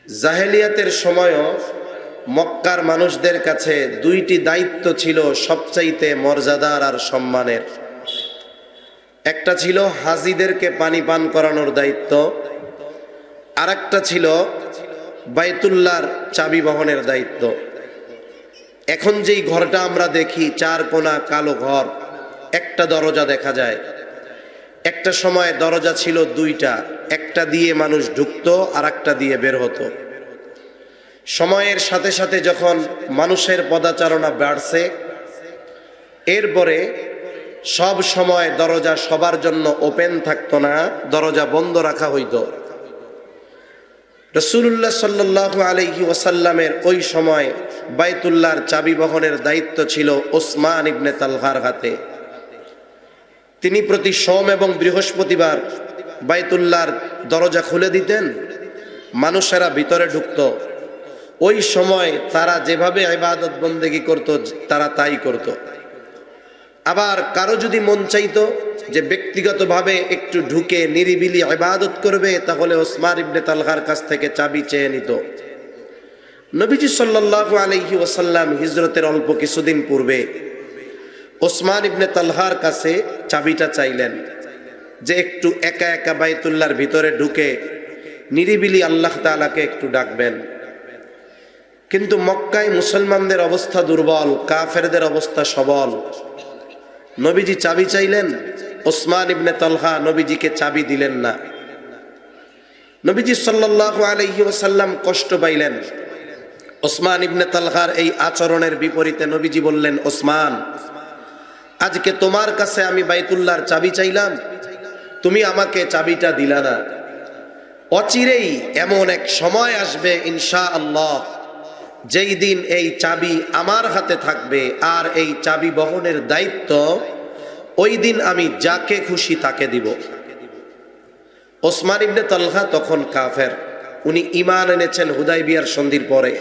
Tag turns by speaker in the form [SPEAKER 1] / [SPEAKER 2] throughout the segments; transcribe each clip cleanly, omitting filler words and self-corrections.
[SPEAKER 1] জাহেলিয়াতের সময়ও মক্কার মানুষদের কাছে দুইটি দায়িত্ব ছিল সবচাইতে মর্যাদার আর সম্মানের। একটা ছিল হাজীদেরকে পানি পান করানোর দায়িত্ব, আর একটা ছিল বাইতুল্লাহর চাবি বহনের দায়িত্ব। এখন যেই ঘরটা আমরা দেখি, চার কোণা কালো ঘর, একটা দরজা দেখা যায়। একটা সময় দরজা ছিল দুইটা, একটা দিয়ে মানুষ ঢুকতো আর একটা দিয়ে বের হতো। সময়ের সাথে সাথে যখন মানুষের পদাচারণা বাড়ছে, এরপরে সব সময় দরজা সবার জন্য ওপেন থাকতো না, দরজা বন্ধ রাখা হইতো। রাসূলুল্লাহ সাল্লাল্লাহু আলাইহি ওয়াসাল্লামের ওই সময় বাইতুল্লাহর চাবি বহনের দায়িত্ব ছিল ওসমান ইবনে তালহার হাতে। তিনি প্রতি সোম এবং বৃহস্পতিবার বাইতুল্লাহর দরজা খুলে দিতেন, মানুষেরা ভিতরে ঢুকত। ওই সময় তারা যেভাবে ইবাদত বন্দেগী করত, তারা তাই করত। আবার কারো যদি মন চাইতো যে ব্যক্তিগতভাবে একটু ঢুকে নিরিবিলি ইবাদত করবে, তাহলে ওসমান ইবনে তালহার কাছ থেকে চাবি চেয়ে নিত। নবীজি সাল্লাল্লাহু আলাইহি ওয়াসাল্লাম হিজরতের অল্প কিছুদিন পূর্বে ওসমান ইবনে তালহার কাছে চাবিটা চাইলেন যে একটু একা একা বাইতুল্লাহর ভিতরে ঢুকে নিরিবিলি আল্লাহ তাআলাকে একটু ডাকবেন। কিন্তু মক্কায় মুসলমানদের অবস্থা দুর্বল, কাফেরদের অবস্থা সবল। নবীজি চাবি চাইলেন, ওসমান ইবনে তালহা নবীজিকে চাবি দিলেন না। নবীজি সাল্লাল্লাহু আলাইহি ওয়াসাল্লাম কষ্ট পাইলেন। ওসমান ইবনে তালহার এই আচরণের বিপরীতে নবীজি বললেন, ওসমান, আজকে তোমার কাছে আমি বাইতুল্লাহর চাবি চাইলাম, তুমি আমাকে চাবিটা দিলা না। অচিরেই এমন এক সময় আসবে ইনশাআল্লাহ, যেই দিন এই চাবি আমার হাতে থাকবে আর এই চাবি বহনের দায়িত্ব ওই দিন আমি যাকে খুশি তাকে দিব। ওসমান ইবনে তালহা তখন কাফের, উনি ঈমান এনেছেন হুদায়বিয়ার সন্ধির পরে।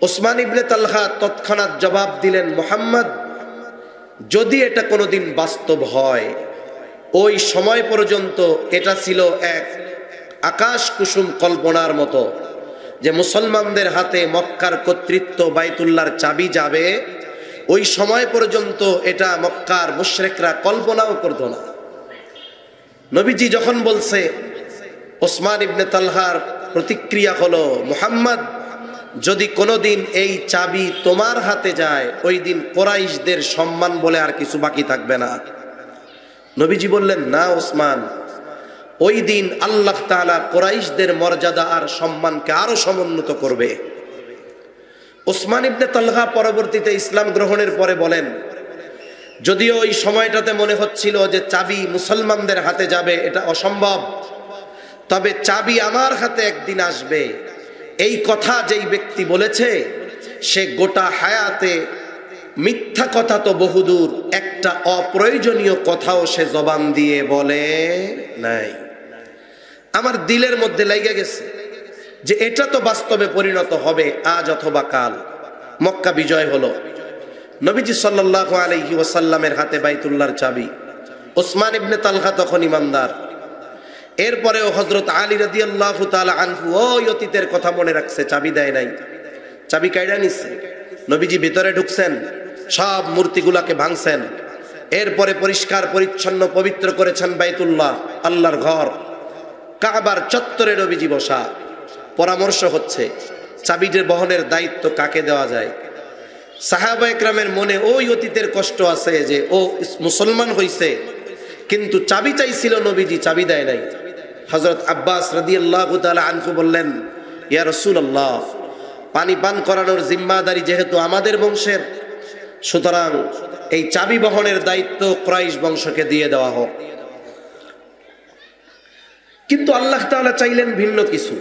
[SPEAKER 1] ওসমান ইবনে তালহা তৎক্ষণাৎ জবাব দিলেন, মুহাম্মদ, যদি এটা কোনোদিন বাস্তব হয়, ওই সময় পর্যন্ত এটা ছিল এক আকাশ কুসুম কল্পনার মতো যে মুসলমানদের হাতে মক্কার কর্তৃত্ব বাইতুল্লাহর চাবি যাবে, ওই সময় পর্যন্ত এটা মক্কার মুশরিকরা কল্পনাও করত না। নবীজি যখন বলছে, ওসমান ইবনে তালহার প্রতিক্রিয়া হলো, মুহাম্মদ, যদি কোনোদিন এই চাবি তোমার হাতে যায়, ওই দিন কুরাইশদের সম্মান বলে আর কিছু বাকি থাকবে না। নবীজি বললেন, না ওসমান, ওই দিন আল্লাহ তাআলা কুরাইশদের মর্যাদা আর সম্মানকে আরো সমুন্নত করবে। ওসমান ইবনে তালহা পরবর্তীতে ইসলাম গ্রহণের পরে বলেন, যদিও ওই সময়টাতে মনে হচ্ছিল যে চাবি মুসলমানদের হাতে যাবে, এটা অসম্ভব, তবে চাবি আমার হাতে একদিন আসবে, এই কথা যেই ব্যক্তি বলেছে সে গোটা হায়াতে মিথ্যা কথা তো বহুদূর, একটা অপ্রয়োজনীয় কথাও সে জবান দিয়ে বলে নাই। আমার দিলের মধ্যে লেগে গেছে যে এটা তো বাস্তবে পরিণত হবে আজ অথবা কাল। মক্কা বিজয় হলো, নবীজি সাল্লাল্লাহু আলাইহি ওয়াসাল্লামের হাতে বাইতুল্লাহর চাবি। ওসমান ইবনে তালহা তখন ইমানদার। এরপরেও হযরত আলী রাদিয়াল্লাহু তাআলা আনহু ওই অতীতের কথা মনে রাখছে, চাবি দেয় নাই, চাবি কাইড়া নিচ্ছে। নবীজি ভিতরে ঢুকছেন, সব মূর্তিগুলাকে ভাঙছেন, এরপরে পরিষ্কার পরিচ্ছন্ন পবিত্র করেছেন বাইতুল্লাহ, আল্লাহর ঘর। কাবার চত্বরে নবীজি বসা, পরামর্শ হচ্ছে চাবিটির বহনের দায়িত্ব কাকে দেওয়া যায়। সাহাবা একরামের মনে ওই অতীতের কষ্ট আছে যে ও মুসলমান হইছে, কিন্তু চাবি চাইছিল নবীজি, চাবি দেয় নাই। হযরত আব্বাস রাদিয়াল্লাহু তাআলা আনহু বললেন, ইয়া রাসূলুল্লাহ, পানি পান করানোর জিম্মাদারি যেহেতু আমাদের বংশের, সুতরাং এই চাবি বহনের দায়িত্ব কুরাইশ বংশকে দিয়ে দেওয়া হোক। কিন্তু আল্লাহ তাআলা চাইলেন ভিন্ন কিছু।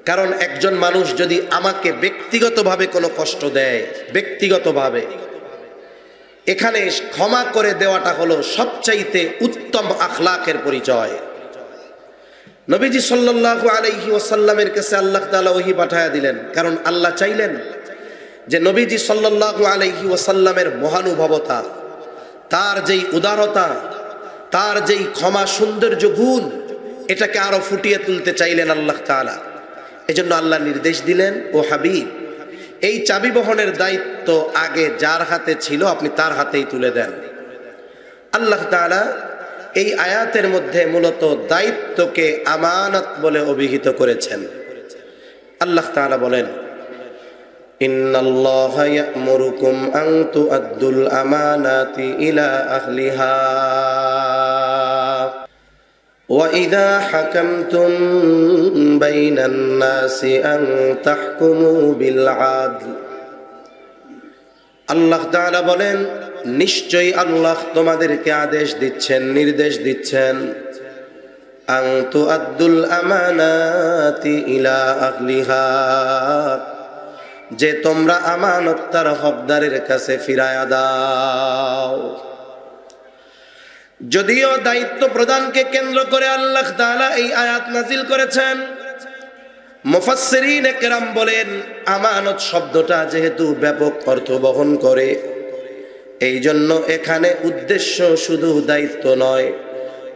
[SPEAKER 1] কারণ একজন মানুষ যদি আমাকে ব্যক্তিগতভাবে কোনো কষ্ট দেয়, ব্যক্তিগতভাবে, এখানে ক্ষমা করে দেওয়াটা হলো সবচাইতে উত্তম আখলাকের পরিচয়। নবীজি সাল্লাল্লাহু আলাইহি ওয়াসাল্লামের কাছে আল্লাহ তাআলা ওহী পাঠায়া দিলেন, কারণ আল্লাহ চাইলেন যে নবীজি সাল্লাল্লাহু আলাইহি ওয়াসাল্লামের মহানুভবতা, তার যেই উদারতা, তার যেই ক্ষমা সৌন্দর্য গুণ, এটাকে আরো ফুটিয়ে তুলতে চাইলেন আল্লাহ তাআলা। এজন্য আল্লাহ নির্দেশ দিলেন, ও হাবিব, এই চাবি বহনের দায়িত্ব আগে যার হাতে ছিল আপনি তার হাতেই তুলে দেন। আল্লাহ তাআলা এই আয়াতের মধ্যে মূলত দায়িত্বকে আমানত বলে অভিহিত করেছেন। আল্লাহ তাআলা বলেন, ইন্নাল্লাহা ইয়া'মুরুকুম আন তু'আদ্দুল আমানাতি ইলা আহলিহা ওয়া ইযা হাকামতুম বাইনান নাসি আন তাহকুমু বিল আদল। আল্লাহ তাআলা বলেন, নিশ্চয়ই আল্লাহ তোমাদেরকে আদেশ দিচ্ছেন, নির্দেশ দিচ্ছেন, আন তু'আদ্দুল আমানাতি ইলা আহলিহা, যে তোমরা আমানত তার হকদারের কাছে ফিরায়া দাও। যদিও দায়িত্ব প্রদানকে কেন্দ্র করে আল্লাহ তাআলা এই আয়াত নাজিল করেছেন, মুফাসসিরিন কেরাম বলেন আমানত শব্দটা যেহেতু ব্যাপক অর্থ বহন করে, এই জন্য এখানে উদ্দেশ্য শুধু দায়িত্ব নয়,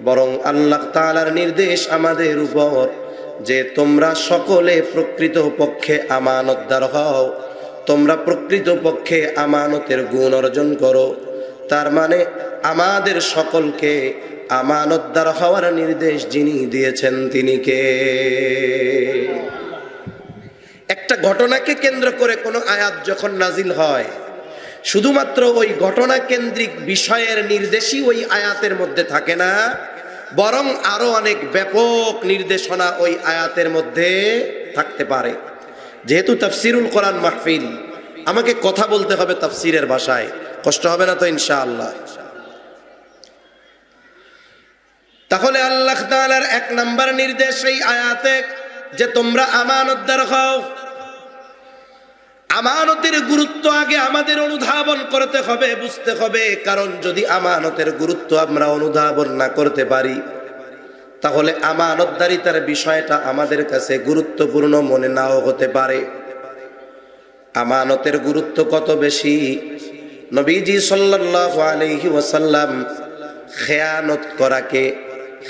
[SPEAKER 1] বরং আল্লাহ তাআলার নির্দেশ আমাদের উপর যে তোমরা সকলে প্রকৃত পক্ষে আমানতদার হও, তোমরা প্রকৃত পক্ষে আমানতের গুণ অর্জন করো। তার মানে আমাদের সকলকে আমানতদার হওয়ার নির্দেশ যিনি দিয়েছেন তিনি কে? একটা ঘটনাকে কেন্দ্র করে কোনো আয়াত যখন নাজিল হয়, শুধুমাত্র ওই ঘটনা কেন্দ্রিক বিষয়ের নির্দেশই ওই আয়াতের মধ্যে থাকে না, বরং আরো অনেক ব্যাপক নির্দেশনা ওই আয়াতের মধ্যে থাকতে পারে। যেহেতু তাফসিরুল কোরআন মাহফিল, আমাকে কথা বলতে হবে তাফসিরের ভাষায়, কষ্ট হবে না তো ইনশাআল্লাহ? তাহলে আল্লাহ তাআলার এক নাম্বার নির্দেশ এই আয়াতে যে তোমরা আমানতদার হও। আমানতের গুরুত্ব আগে আমাদের অনুধাবন করতে হবে, বুঝতে হবে। কারণ যদি আমানতের গুরুত্ব আমরা অনুধাবন না করতে পারি, তাহলে আমানতদারিতার বিষয়টা আমাদের কাছে গুরুত্বপূর্ণ মনে নাও হতে পারে। আমানতের গুরুত্ব কত বেশি, নবীজি সাল্লাল্লাহু আলাইহি ওয়াসাল্লাম খেয়ানত করাকে,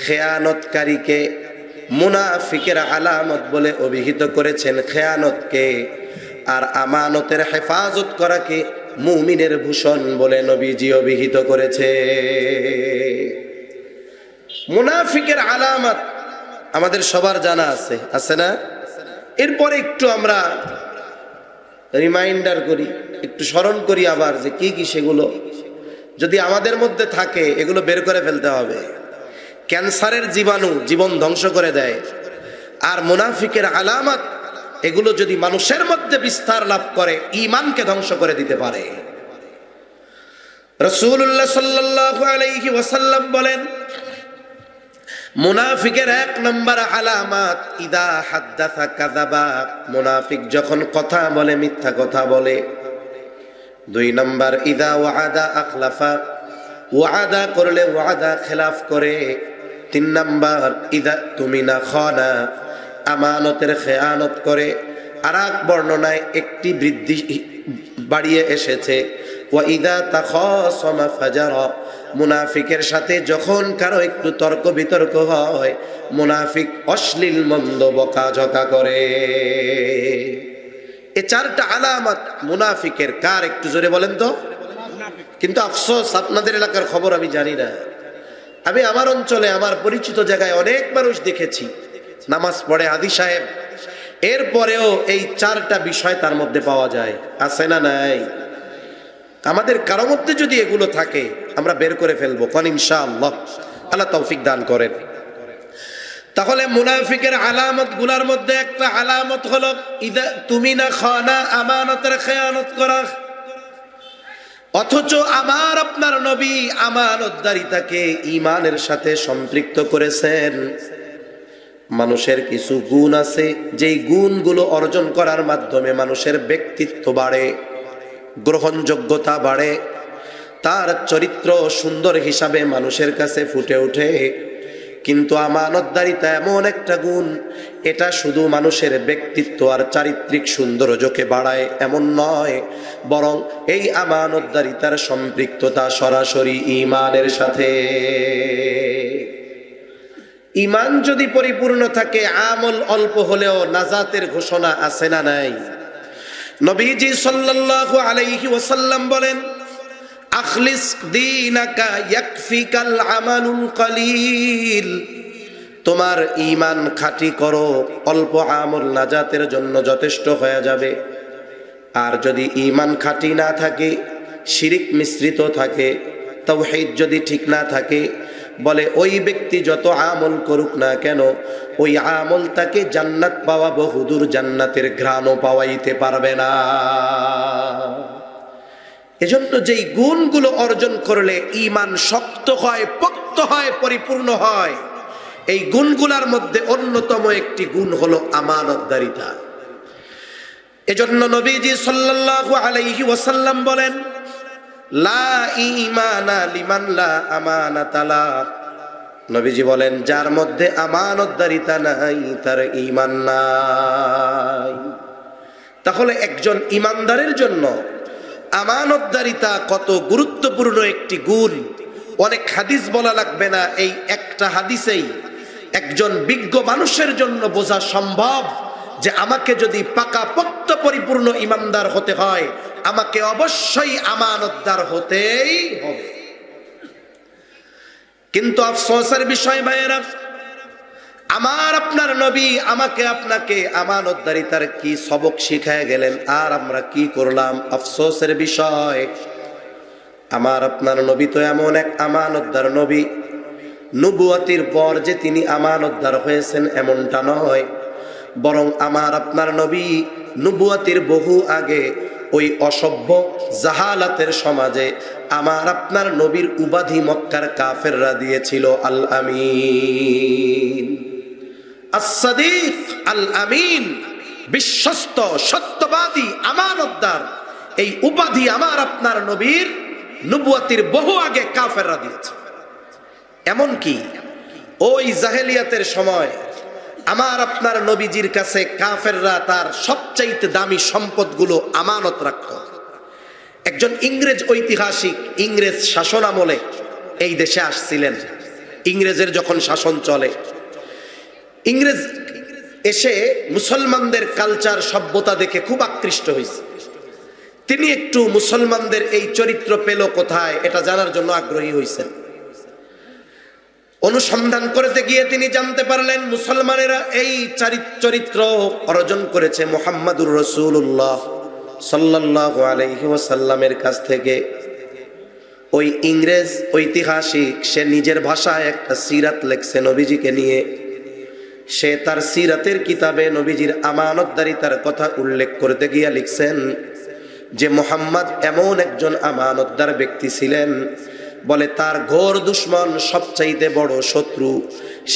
[SPEAKER 1] খেয়ানতকারীকে মুনাফিকের আলামত বলে অভিহিত করেছেন, খেয়ানতকে। আর আমানতের হেফাজত করাকে মুমিনের ভূষণ বলে নবীজি অভিহিত করেছে। মুনাফিকের আলামত আমাদের সবার জানা আছে, আছে না? এরপরে একটু আমরা রিমাইন্ডার করি, একটু স্মরণ করি আবার যে কি কি সেগুলো যদি আমাদের মধ্যে থাকে এগুলো বের করে ফেলতে হবে। ক্যান্সারের জীবাণু জীবন ধ্বংস করে দেয়, আর মুনাফিকের আলামত এগুলো যদি মানুষের মধ্যে বিস্তার লাভ করে ঈমানকে ধ্বংস করে দিতে পারে। রাসূলুল্লাহ সাল্লাল্লাহু আলাইহি ওয়াসাল্লাম বলেন, মুনাফিকের এক নম্বর আলামত ইদা হাদ্দাসা কাযাবা, মুনাফিক যখন কথা বলে মিথ্যা কথা বলে। দুই নম্বর ইদা ওয়াদা আখলাফা, ওয়াদা করলে ওয়াদা খেলাফ করে। তিন নম্বর ইদা তুমিনা খানা, আমানতের খেয়ানত করে। আর এক বর্ণনায় একটি বৃদ্ধি বাড়িয়ে এসেছে, ওয়া ইদা তাখাসামা ফাজারা, মুনাফিকের সাথে যখন কারো একটু তর্ক বিতর্ক হয়, মুনাফিক অশ্লীল মন্দ বকাঝকা করে। এই চারটা আলামত মুনাফিকের। কার একটু জোরে বলেন তো? কিন্তু আফসোস আপনাদের এলাকার খবর আমি জানি না। আমি আমার অঞ্চলে আমার পরিচিত জায়গায় অনেক মানুষ দেখেছি নামাজ পড়ে হাদি সাহেব, এরপরেও এই চারটা বিষয় তার মধ্যে পাওয়া যায়, আছে না নাই? আমাদের কারো মধ্যে যদি এগুলো থাকে আমরা বের করে ফেলবো, কোন ইনশাআল্লাহ। আল্লাহ তৌফিক দান করেন। তাহলে মুনাফিকের আলামত গুলার মধ্যে একটা আলামত হলো ইদা তুমিনা খানা, আমানতের খেয়ানত করা। অথচ আমার আপনার নবী আমানতদারিতাকে ঈমানের সাথে সম্পৃক্ত করেছেন। মানুষের কিছু গুণ আছে, যেই গুণগুলো অর্জন করার মাধ্যমে মানুষের ব্যক্তিত্ব বাড়ে, গ্রহণযোগ্যতা বাড়ে, তার চরিত্র সুন্দর হিসাবে মানুষের কাছে ফুটে ওঠে। কিন্তু আমানতদারিতা এমন একটা গুণ, এটা শুধু মানুষের ব্যক্তিত্ব আর চারিত্রিক সৌন্দর্যকে বাড়ায় এমন নয়, বরং এই আমানতদারিতার সম্পৃক্ততা সরাসরি ঈমানের সাথে। ঈমান যদি পরিপূর্ণ থাকে, আমল অল্প হলেও নাজাতের ঘোষণা আছে না নাই? নবীজি সাল্লাল্লাহু আলাইহি ওয়াসাল্লাম বলেন, আখলিস দীনাকা ইয়াকফিকাল আমালুল কলিল। তোমার ঈমান খাঁটি করো, অল্প আমল নাজাতের জন্য যথেষ্ট হয়ে যাবে। আর যদি ঈমান খাঁটি না থাকে, শিরিক মিশ্রিত থাকে, তাওহীদ যদি ঠিক না থাকে, বলে ওই ব্যক্তি যত আমল করুক না কেন, ওই আমল তাকে জান্নাত পাওয়া বহুদূর জান্নাতের ঘ্রাণও পাওয়াইতে পারবে না। এজন্য যেই গুণগুলো অর্জন করলে ঈমান শক্ত হয়, পোক্ত হয়, পরিপূর্ণ হয়, এই গুণগুলোর মধ্যে অন্যতম একটি গুণ হলো আমানতদারিতা। এজন্য নবীজি সাল্লাল্লাহু আলাইহি ওয়াসাল্লাম বলেন, লা ঈমানা লিমান লা আমানাতা লা। নবীজি বলেন, যার মধ্যে আমানতদারিতা নাই তার ঈমান নাই। তাহলে একজন ঈমানদারের জন্য আমানতদারিতা কত গুরুত্বপূর্ণ একটি গুণ, অনেক হাদিস বলা লাগবে না, এই একটা হাদিসেই একজন বিজ্ঞ মানুষের জন্য বোঝা সম্ভব যে আমাকে যদি পাকাপোক্ত পরিপূর্ণ ঈমানদার হতে হয়, আমাকে অবশ্যই আমানতদার হতেই হবে। কিন্তু আফসোসের বিষয় ভাইয়েরা, আমার আপনার নবী আমাকে আপনাকে আমানতদারিতার কি সবক শিখায় গেলেন, আর আমরা কি করলাম? আফসোসের বিষয়, আমার আপনার নবী তো এমন এক আমানতদার নবী, নবুয়তির পর যে তিনি আমানতদার হয়েছেন এমনটা নয়, বরং আমার আপনার নবী নবুয়তির বহু আগে ওই অসভ্য জাহালাতের সমাজে আমার আপনার নবীর উপাধি মক্কার কাফেররা দিয়েছিল আল আমিন, আস-সাদিক, আল আমিন, বিশ্বস্ত, সত্যবাদী, আমানতদার। এই উপাধি আমার আপনার নবীর নবুয়তির বহু আগে কাফেররা দিয়েছে। এমনকি ওই জাহেলিয়াতের সময় আমার আপনার নবীজির কাছে কাফেররা তার সবচাইতে দামি সম্পদগুলো আমানত রাখত। একজন ইংরেজ ঐতিহাসিক, ইংরেজ শাসন আমলে এই দেশে আসছিলেন। ইংরেজের যখন শাসন চলে, ইংরেজ এসে মুসলমানদের কালচার, সভ্যতা দেখে খুব আকৃষ্ট হয়েছে। তিনি একটু মুসলমানদের এই চরিত্র পেল কোথায়, এটা জানার জন্য আগ্রহী হয়েছেন। অনুসন্ধান করতে গিয়ে তিনি জানতে পারলেন মুসলমানেরা এই চরিত্র অর্জন করেছে মুহাম্মাদুর রাসূলুল্লাহ সাল্লাল্লাহু আলাইহি ওয়াসাল্লামের কাছ থেকে। ওই ইংরেজ ঐতিহাসিক সে নিজের ভাষায় একটা সিরাত লেখছে নবীজিকে নিয়ে। সে তার সিরাতের কিতাবে নবীজির আমানতদারিতার কথা উল্লেখ করতে গিয়ে লিখছেন যে মুহাম্মদ এমন একজন আমানতদার ব্যক্তি ছিলেন, বলে তার ঘোর দুশমন, সবচাইতে বড় শত্রু,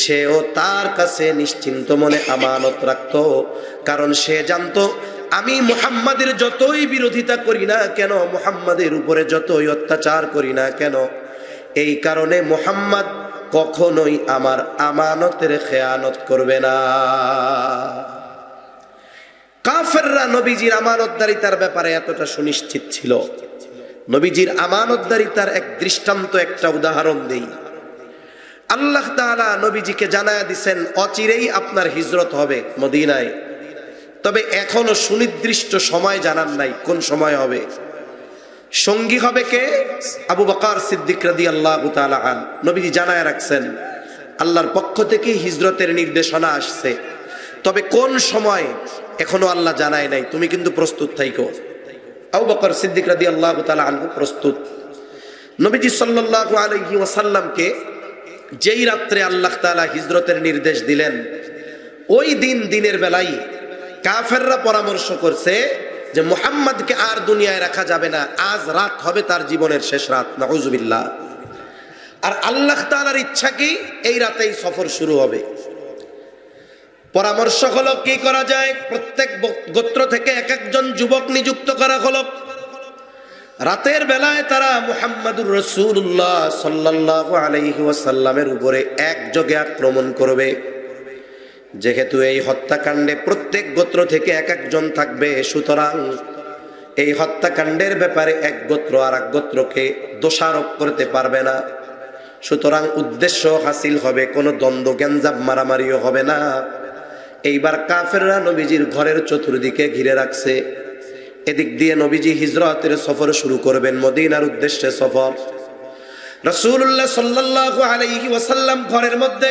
[SPEAKER 1] সেও তার কাছে নিশ্চিন্ত মনে আমানত রাখত। কারণ সে জানতো আমি মুহাম্মাদের যতই বিরোধিতা করি না কেন, মুহাম্মাদের উপরে যতই অত্যাচার করি না কেন, এই কারণে মুহাম্মদ কখনোই আমার আমানতের খেয়ানত করবে না। কাফেররা নবীজির আমানতদারিতার ব্যাপারে এতটা সুনিশ্চিত ছিল। নবীজির আমানতদারিতার এক দৃষ্টান্ত, একটা উদাহরণ দেই। আল্লাহ তাআলা নবীজিকে জানায়া দিয়েছেন অচিরেই আপনার হিজরত হবে মদিনায়, তবে এখনো সুনির্দিষ্ট সময় জানান নাই কোন সময় হবে। সঙ্গী হবে কে? আবু বকর সিদ্দিক রাদিয়াল্লাহু তাআলা আন। নবীজি জানায়া রাখছেন আল্লাহর পক্ষ থেকে হিজরতের নির্দেশনা আসছে, তবে কোন সময় এখনো আল্লাহ জানায় নাই, তুমি কিন্তু প্রস্তুত থাইকো। আবু বকর সিদ্দিক রাদিয়াল্লাহু তাআলা আনহু প্রস্তুত। নবীজি সাল্লাল্লাহু আলাইহি ওয়াসাল্লামকে যেই রাত্রে আল্লাহ তাআলা হিজরতের নির্দেশ দিলেন, ওই দিনের বেলায় কাফেররা পরামর্শ করছে যে মুহাম্মদকে আর দুনিয়ায় রাখা যাবে না, আজ রাত হবে তার জীবনের শেষ রাত, নাউযুবিল্লাহ। আর আল্লাহ তাআলার ইচ্ছা কি এই রাতেই সফর শুরু হবে। পরামর্শ হলো কি করা যায়, প্রত্যেক গোত্র থেকে এক একজন যুবক নিযুক্ত করা হলো। রাতের বেলায় তারা মুহাম্মাদুর রাসূলুল্লাহ সাল্লাল্লাহু আলাইহি ওয়াসাল্লামের উপরে একযোগে আক্রমণ করবে। যেহেতু এই হত্যাকাণ্ডে প্রত্যেক গোত্র থেকে এক একজন থাকবে, সুতরাং এই হত্যাকাণ্ডের ব্যাপারে এক গোত্র আর এক গোত্রকে দোষারোপ করতে পারবে না। সুতরাং উদ্দেশ্য হাসিল হবে, কোনো দ্বন্দ্ব গ্যাঞ্জাম মারামারিও হবে না। এইবার কাফেররা নবীজির ঘরের চতুর্দিকে ঘিরে রাখছে। এদিক দিয়ে নবীজি হিজরতের সফর শুরু করবেন, মদিনার উদ্দেশ্যে সফর। রাসূলুল্লাহ সাল্লাল্লাহু আলাইহি ওয়াসাল্লাম ঘরের মধ্যে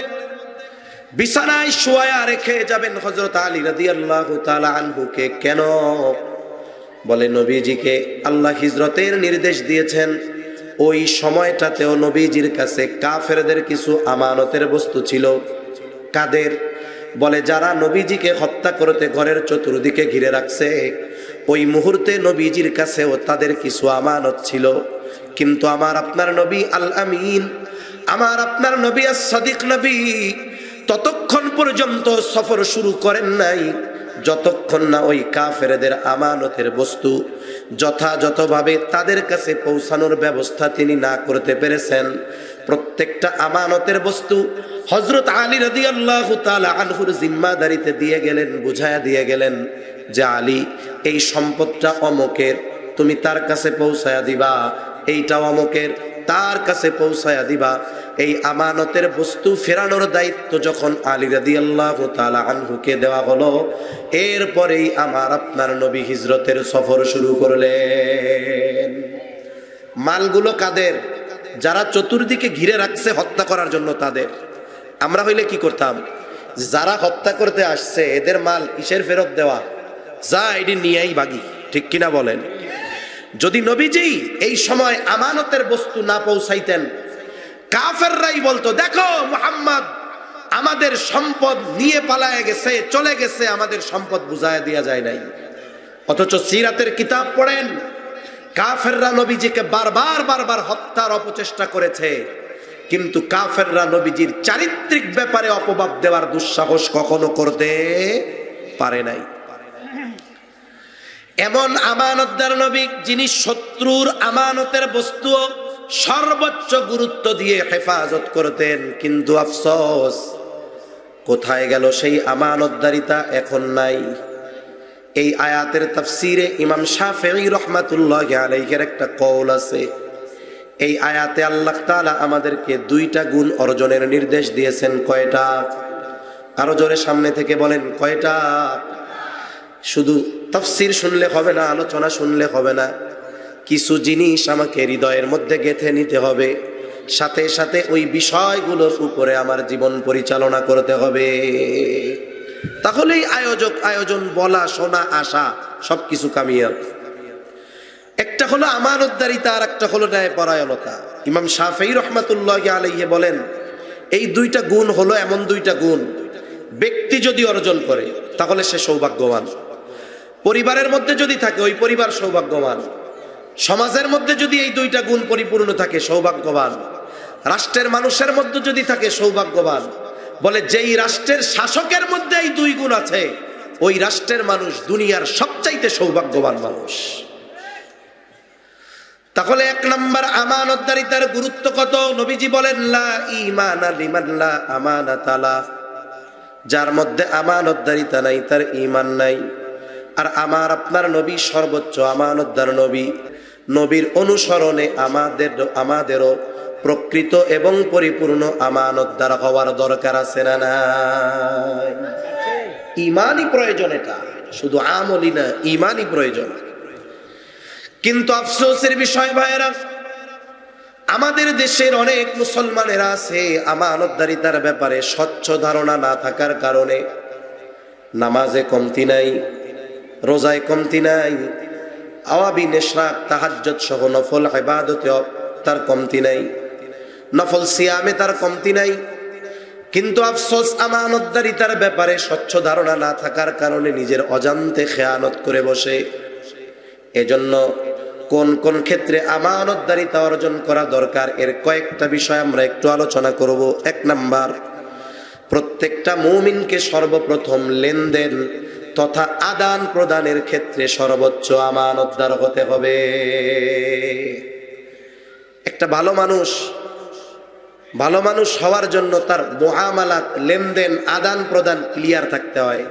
[SPEAKER 1] বিছানায় শুয়া রেখে যাবেন হযরত আলী রাদিয়াল্লাহু তাআলা আনহুকে। কেন? বলে নবীজিকে আল্লাহ হিজরতের নির্দেশ দিয়েছেন। ওই সময়টাতেও নবীজির কাছে কাফেরদের কিছু আমানতের বস্তু ছিল। কাদের? বলে যারা নবীজিকে হত্যা করতে ঘরের চতুর্দিকে ঘিরে রাখছে, ওই মুহূর্তে নবীজির কাছেও তাদের কিছু আমানত ছিল। কিন্তু আমার আপনার নবী আল আমিন, আমার আপনার নবী as-সাদিক নবী ততক্ষণ পর্যন্ত সফর শুরু করেন নাই যতক্ষণ না ওই কাফেরদের আমানতের বস্তু যথাযথভাবে তাদের কাছে পৌঁছানোর ব্যবস্থা তিনি না করতে পেরেছেন। প্রত্যেকটা আমানতের বস্তু হযরত আলী রাদিয়াল্লাহু তাআলা আনহুর জিম্মাদারিতে দিয়ে গেলেন, বুঝায়া দিয়ে গেলেন যে আলী, এই সম্পদটা অমুকের, তুমি তার কাছে পৌঁছায়া দিবা। এইটা অমুকের, তার কাছে পৌঁছায়া দিবা। এই আমানতের বস্তু ফেরানোর দায়িত্ব যখন আলী রাদিয়াল্লাহু তাআলা আনহুকে দেওয়া হলো, এরপরেই আমার আপনার নবী হিজরতের সফর শুরু করলেন। মালগুলো কাদের? যারা চতুর্দিকে ঘিরে রাখছে হত্যা করার জন্য তাদের। আমরা হইলে কি করতাম? যারা হত্যা করতে আসছে এদের মাল কিসের ফেরত দেওয়া? যা এটি নিয়েই ভাগি, ঠিক কিনা বলেন? যদি নবীজি এই সময় আমানতের বস্তু না পৌঁছাইতেন, কাফেররাই বলতো, দেখো মুহাম্মদ আমাদের সম্পদ নিয়ে পালায়ে গেছে, চলে গেছে, আমাদের সম্পদ বুঝায় দেয়া যায় নাই। অথচ সিরাতের কিতাব পড়েন, কাফেররা নবীজিকে বারবার হত্যার অপচেষ্টা করেছে, কিন্তু কাফেররা নবীজির চারিত্রিক ব্যাপারে অপবাদ দেওয়ার দুঃসাহস কখনো করতে পারে নাই। এমন আমানতদার নবী যিনি শত্রুর আমানতের বস্তু সর্বোচ্চ গুরুত্ব দিয়ে হেফাজত করতেন, কিন্তু আফসোস কোথায় গেল সেই আমানতদারিতা? এখন নাই। এই আয়াতের তাফসিরে ইমাম শাফিঈ রাহমাতুল্লাহি আলাইহির একটা কওল আছে। এই আয়াতে আল্লাহ তাআলা আমাদেরকে দুইটা গুণ অর্জনের নির্দেশ দিয়েছেন। কয়টা? আরো জোরে সামনে থেকে বলেন, কয়টা? শুধু তাফসির শুনলে হবে না, আলোচনা শুনলে হবে না, কিছু জিনিস আমাকে হৃদয়ের মধ্যে গেঁথে নিতে হবে, সাথে সাথে ওই বিষয়গুলোর উপরে আমার জীবন পরিচালনা করতে হবে। তাহলেই আয়োজন, বলা, শোনা, আসা সবকিছু কামিয়াব। একটা হলো আমানতদারিতা, আর একটা হলো ন্যায়পরায়ণতা। ইমাম শাফিঈ রাহমাতুল্লাহি আলাইহি বলেন, এই দুইটা গুণ হলো এমন দুইটা গুণ, ব্যক্তি যদি অর্জন করে তাহলে সে সৌভাগ্যবান। পরিবারের মধ্যে যদি থাকে ওই পরিবার সৌভাগ্যবান। সমাজের মধ্যে যদি এই দুইটা গুণ পরিপূর্ণ থাকে সৌভাগ্যবান। রাষ্ট্রের মানুষের মধ্যে যদি থাকে সৌভাগ্যবান। বলে যেই রাষ্ট্রের শাসকের মধ্যে এই দুই গুণ আছে, ওই রাষ্ট্রের মানুষ দুনিয়ার সবচাইতে সৌভাগ্যবান মানুষ। তাহলে এক নাম্বার আমানতদারিতার গুরুত্ব কত? নবীজি বলেন, লা ঈমানা লিমান লা আমানাতা লাহ। যার মধ্যে আমানতদারিতা নাই তার ঈমান নাই। আর আমার আপনার নবী সর্বোচ্চ আমানতদার নবী। নবীর অনুসরণে আমাদেরও প্রকৃত এবং পরিপূর্ণ আমানতদার হওয়ার দরকার আছে না নাই? ঈমানই প্রয়োজন, এটা শুধু আমলই না, ঈমানই প্রয়োজন। কিন্তু আফসোসের বিষয় ভাইয়েরা, আমাদের দেশের অনেক মুসলমানেরা আছে আমানতদারিতার ব্যাপারে স্বচ্ছ ধারণা না থাকার কারণে নামাজে কমতি নাই, রোজায় কমতি নাই, আওয়াবিন ইশরাক তাহাজ্জুদ সহ নফল ইবাদতে তার কমতি নাই, নফল সিয়ামে তার কমতি নাই। কিন্তু আফসোস আমানতদারিতার ব্যাপারে স্বচ্ছ ধারণা না থাকার কারণে নিজের অজান্তে খেয়ানত করে বসে। এজন্য কোন কোন ক্ষেত্রে আমানতদারিতা অর্জন করা দরকার, এর কয়েকটা বিষয় আমরা একটু আলোচনা করব। এক নাম্বার, প্রত্যেকটা মুমিনকে সর্বপ্রথম লেনদেন তথা আদান প্রদানের ক্ষেত্রে সর্বোচ্চ আমানতদার হতে হবে। একটা ভালো মানুষ হওয়ার জন্য তার মুআমালাত, লেনদেন, আদান প্রদান ক্লিয়ার থাকতে হয়।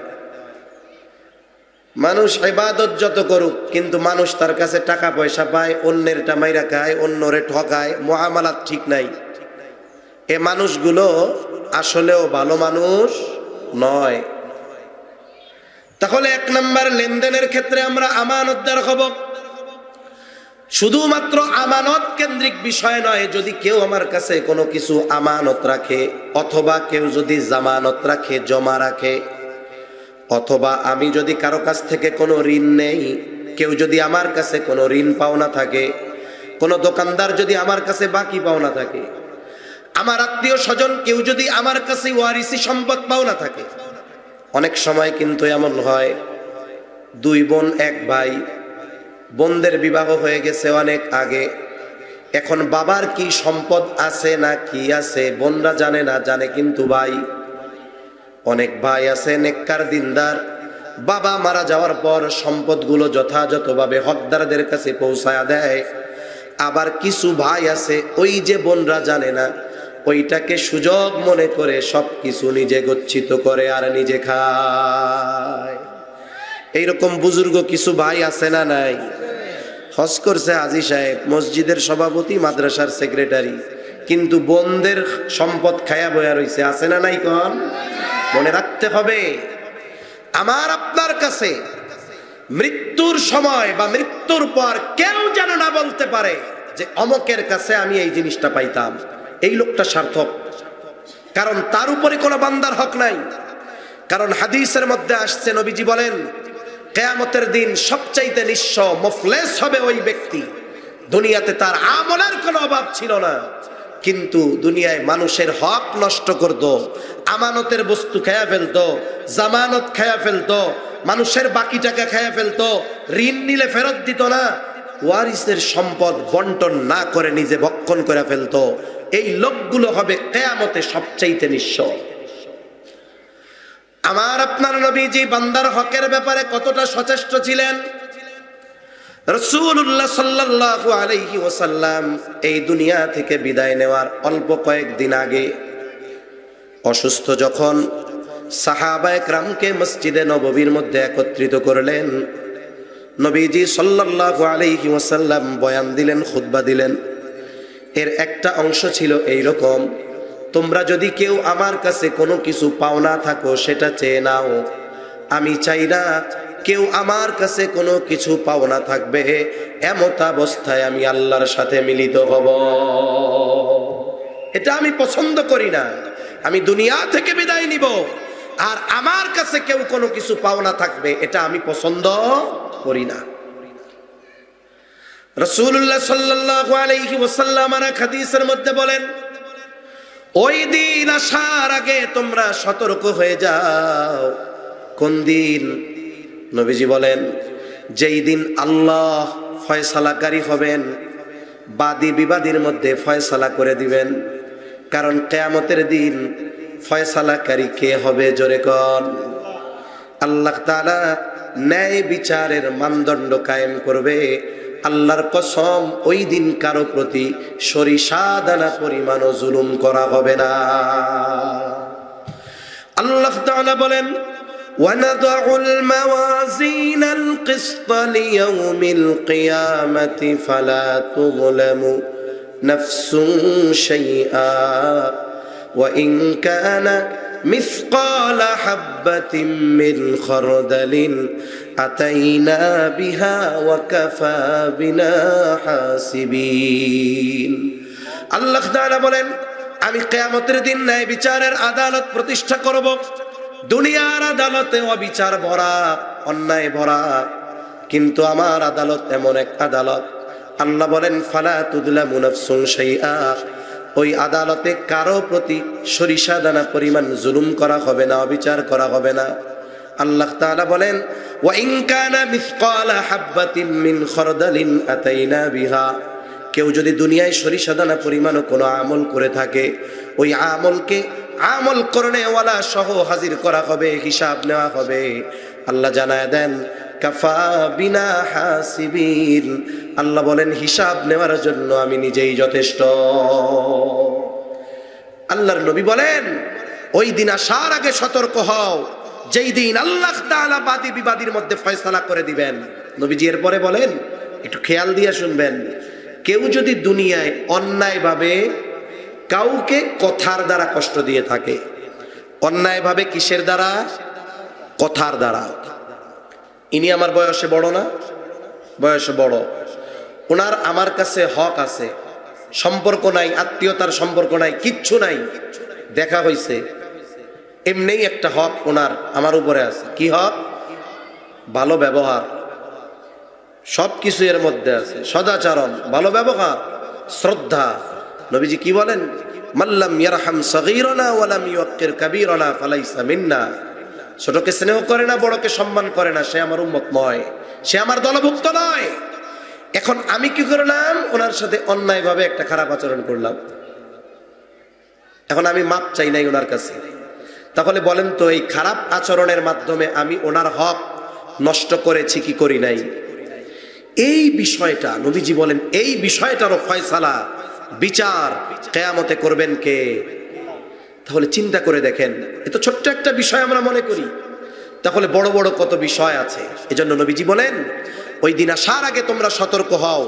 [SPEAKER 1] মানুষ ইবাদত যত করুক, কিন্তু মানুষ তার কাছে টাকা পয়সা পায়, অন্যেরটা মাইরা খায়, অন্যরে ঠকায়, মুআমালাত ঠিক নাই, এ মানুষগুলো আসলেও ভালো মানুষ নয়। তাহলে 1 নম্বর, লেনদেনের ক্ষেত্রে আমরা আমানতদার হব। শুধুমাত্র আমানত কেন্দ্রিক বিষয় নয়, যদি কেউ আমার কাছে কোনো কিছু আমানত রাখে, অথবা কেউ যদি জামানত রাখে, জমা রাখে, অথবা আমি যদি কারো কাছ থেকে কোনো ঋণ নেই, কেউ যদি আমার কাছে কোনো ঋণ পাওনা থাকে, কোনো দোকানদার যদি আমার কাছে বাকি পাওনা থাকে, আমার আত্মীয় স্বজন কেউ যদি আমার কাছে ওয়ারিসি সম্পদ পাওনা থাকে। অনেক সময় কিন্তু এমন হয়, 2 বোন 1 ভাই, বোনদের বিবাহ হয়ে গেছে অনেক আগে, এখন বাবার কি সম্পদ আছে না কি আছে বোনরা জানে না, জানে কিন্তু ভাই। অনেক ভাই আছে নেককার দিনদার, বাবা মারা যাওয়ার পর সম্পদগুলো যথাযথভাবে হকদারদের কাছে পৌঁছায়া দেয়। আবার কিছু ভাই আছে ওই যে বোনরা জানে না, ওইটাকে সুযোগ মনে করে সবকিছু নিজে গচ্ছিত করে আর নিজে খায়। এইরকম বুজুর্গ কিছু ভাই আছে না নাই? হজ করছে হাজী সাহেব, মসজিদের সভাপতি, মাদ্রাসার সেক্রেটারি, কিন্তু বোনদের সম্পদ খায়া বয়া রইছে, আছে না নাই? কন মনে রাখতে হবে, আমার আপনার কাছে মৃত্যুর সময় বা মৃত্যুর পর কেউ যেন না বলতে পারে যে অমকের কাছে আমি এই জিনিসটা পাইতাম, এই লোকটা সার্থক। কারণ তার উপরে কোনো বান্দার হক নাই। কারণ হাদিসের মধ্যে আসছে, নবীজি বলেন, কিয়ামতের দিন সবচাইতে নিঃস্ব মুফলিস হবে ওই ব্যক্তি, দুনিয়াতে তার আমলের কোনো অভাব ছিল না, কিন্তু দুনিয়ায় মানুষের হক নষ্ট করত, আমানতের বস্তু খায়া ফেলতো, জামানত খায়া ফেলতো, মানুষের বাকি টাকা খায়া ফেলতো, ঋণ নিলে ফেরত দিত না, ওয়ারিসের সম্পদ বন্টন না করে নিজে ভক্ষণ করে ফেলতো। এই লোকগুলো হবে কিয়ামতে সবচাইতে নিঃস্ব। আমার আপনার নবীজি বান্দার হকের ব্যাপারে কতটা সচেষ্ট ছিলেন। রাসূলুল্লাহ সাল্লাল্লাহু আলাইহি ওয়াসাল্লাম এই দুনিয়া থেকে বিদায় নেওয়ার অল্প কয়েকদিন আগে অসুস্থ যখন সাহাবায়ে কেরামকে মসজিদে নববীর মধ্যে একত্রিত করলেন, নবীজি সাল্লাল্লাহু আলাইহি ওয়াসাল্লাম বয়ান দিলেন, খুতবা দিলেন। এর একটা অংশ ছিল এই রকম, তোমরা যদি কেউ আমার কাছে কোনো কিছু পাওনা থাকো সেটা চেয়ে নাও, আমি চাই না কেউ আমার কাছে কোনো কিছু পাওনা থাকবে এমত অবস্থায় আমি আল্লাহর সাথে মিলিত হব, এটা আমি পছন্দ করি না। আমি দুনিয়া থেকে বিদায় নিব আর আমার কাছে কেউ কোনো কিছু পাওনা থাকবে, এটা আমি পছন্দ করি না। রাসূলুল্লাহ সাল্লাল্লাহু আলাইহি ওয়াসাল্লাম হাদিসের মধ্যে বলেন, ওই দিন আসার আগে তোমরা সতর্ক হয়ে যাও। কোন দিন? নবীজি বলেন, যেই দিন আল্লাহ ফয়সালাকারী হবেন, বাদী বিবাদীর মধ্যে ফয়সালা করে দিবেন। কারণ কিয়ামতের দিন ফয়সালাকারী কে হবে? জোরে কোন? আল্লাহ তাআলা ন্যায় বিচারের মানদণ্ড কায়েম করবে। আল্লাহর কসম, ওই দিন কারো প্রতি সরিষা দানা পরিমাণও জুলুম করা হবে না। আল্লাহ তাআলা বলেন, وَنَضَعُ الْمَوَازِينَ الْقِسْطَ لِيَوْمِ الْقِيَامَةِ فَلَا تُظْلَمُ نَفْسٌ شَيْئًا وَإِنْ كَانَ مثقال حبة من خردل أتينا بها وكفى بنا حاسبين। আল্লাহ তাআলা বলেন, আমি কিয়ামতের দিন ন্যায় বিচারের আদালত প্রতিষ্ঠা করব। দুনিয়ার আদালতে অবিচার ভরা, অন্যায় ভরা, কিন্তু আমার আদালত এমন এক আদালত, আল্লাহ বলেন, ফালা তুযলামু নাফসুন শাইআ, ওই আদালতে কারো প্রতি সরিষা দানা পরিমাণ জুলুম করা হবে না, অবিচার করা হবে না। আল্লাহ তাআলা বলেন, ওয়া ইন কানা মিসকালা হাববাতিন মিন খরদালিন আতাইনা বিহা, কেউ যদি দুনিয়ায় সরিষা দানা পরিমাণও কোনো আমল করে থাকে, ওই আমলকে আমল করনেওয়ালা সহ হাজির করা হবে, হিসাব নেওয়া হবে। আল্লাহ জানায় দেন, কাফা বিনা হাসিবিন, আল্লাহ বলেন হিসাব নেওয়ার জন্য আমি নিজেই যথেষ্ট। আল্লাহর নবী বলেন, ওই দিন আসার আগে সতর্ক হও, যেই দিন আল্লাহ তাআলা বাদী বিবাদীর মধ্যে ফয়সালা করে দিবেন। নবীজি এরপরে বলেন, একটু খেয়াল দিয়ে শুনবেন, কেউ যদি দুনিয়ায় অন্যায়ভাবে কাউকে কথার দ্বারা কষ্ট দিয়ে থাকে। অন্যায়ভাবে কিসের দ্বারা? কথার দ্বারা। ইনি আমার বয়সে বড় না? বয়সে বড়। ওনার আমার কাছে হক আছে, সম্পর্ক নাই, আত্মীয়তার সম্পর্ক নাই, কিচ্ছু নাই, দেখা হইছে, এমনিই একটা হক ওনার আমার উপরে আছে। কি হক? ভালো ব্যবহার, সব কিছু এর মধ্যে আছে। সদাচরণ, ভালো ব্যবহার, শ্রদ্ধা। নবীজি কি বলেন? মাল্লাম ইয়ারহাম সগীরানা ওয়া লাম ইউক্কির কাবীরানা ফালাইসা মিন্না। ছোটকে স্নেহ করে না, বড়কে সম্মান করে না, সে আমার উম্মত নয়, সে আমার দলভুক্ত নয়। এখন আমি কি করলাম? ওনার সাথে অন্যায়ভাবে একটা খারাপ আচরণ করলাম। এখন আমি মাপ চাই নাই ওনার কাছে। তাহলে বলেন তো, এই খারাপ আচরণের মাধ্যমে আমি ওনার হক নষ্ট করেছি কি করি নাই? এই বিষয়টা নবীজি বলেন, এই বিষয়টারও ফয়সালা, বিচার কিয়ামতে করবেন কে? তাহলে চিন্তা করে দেখেন, এত ছোট্ট একটা বিষয় আমরা মনে করি, তাহলে বড় বড় কত বিষয় আছে। এজন্য নবীজি বলেন, ওই দিন আসার আগে তোমরা সতর্ক হও,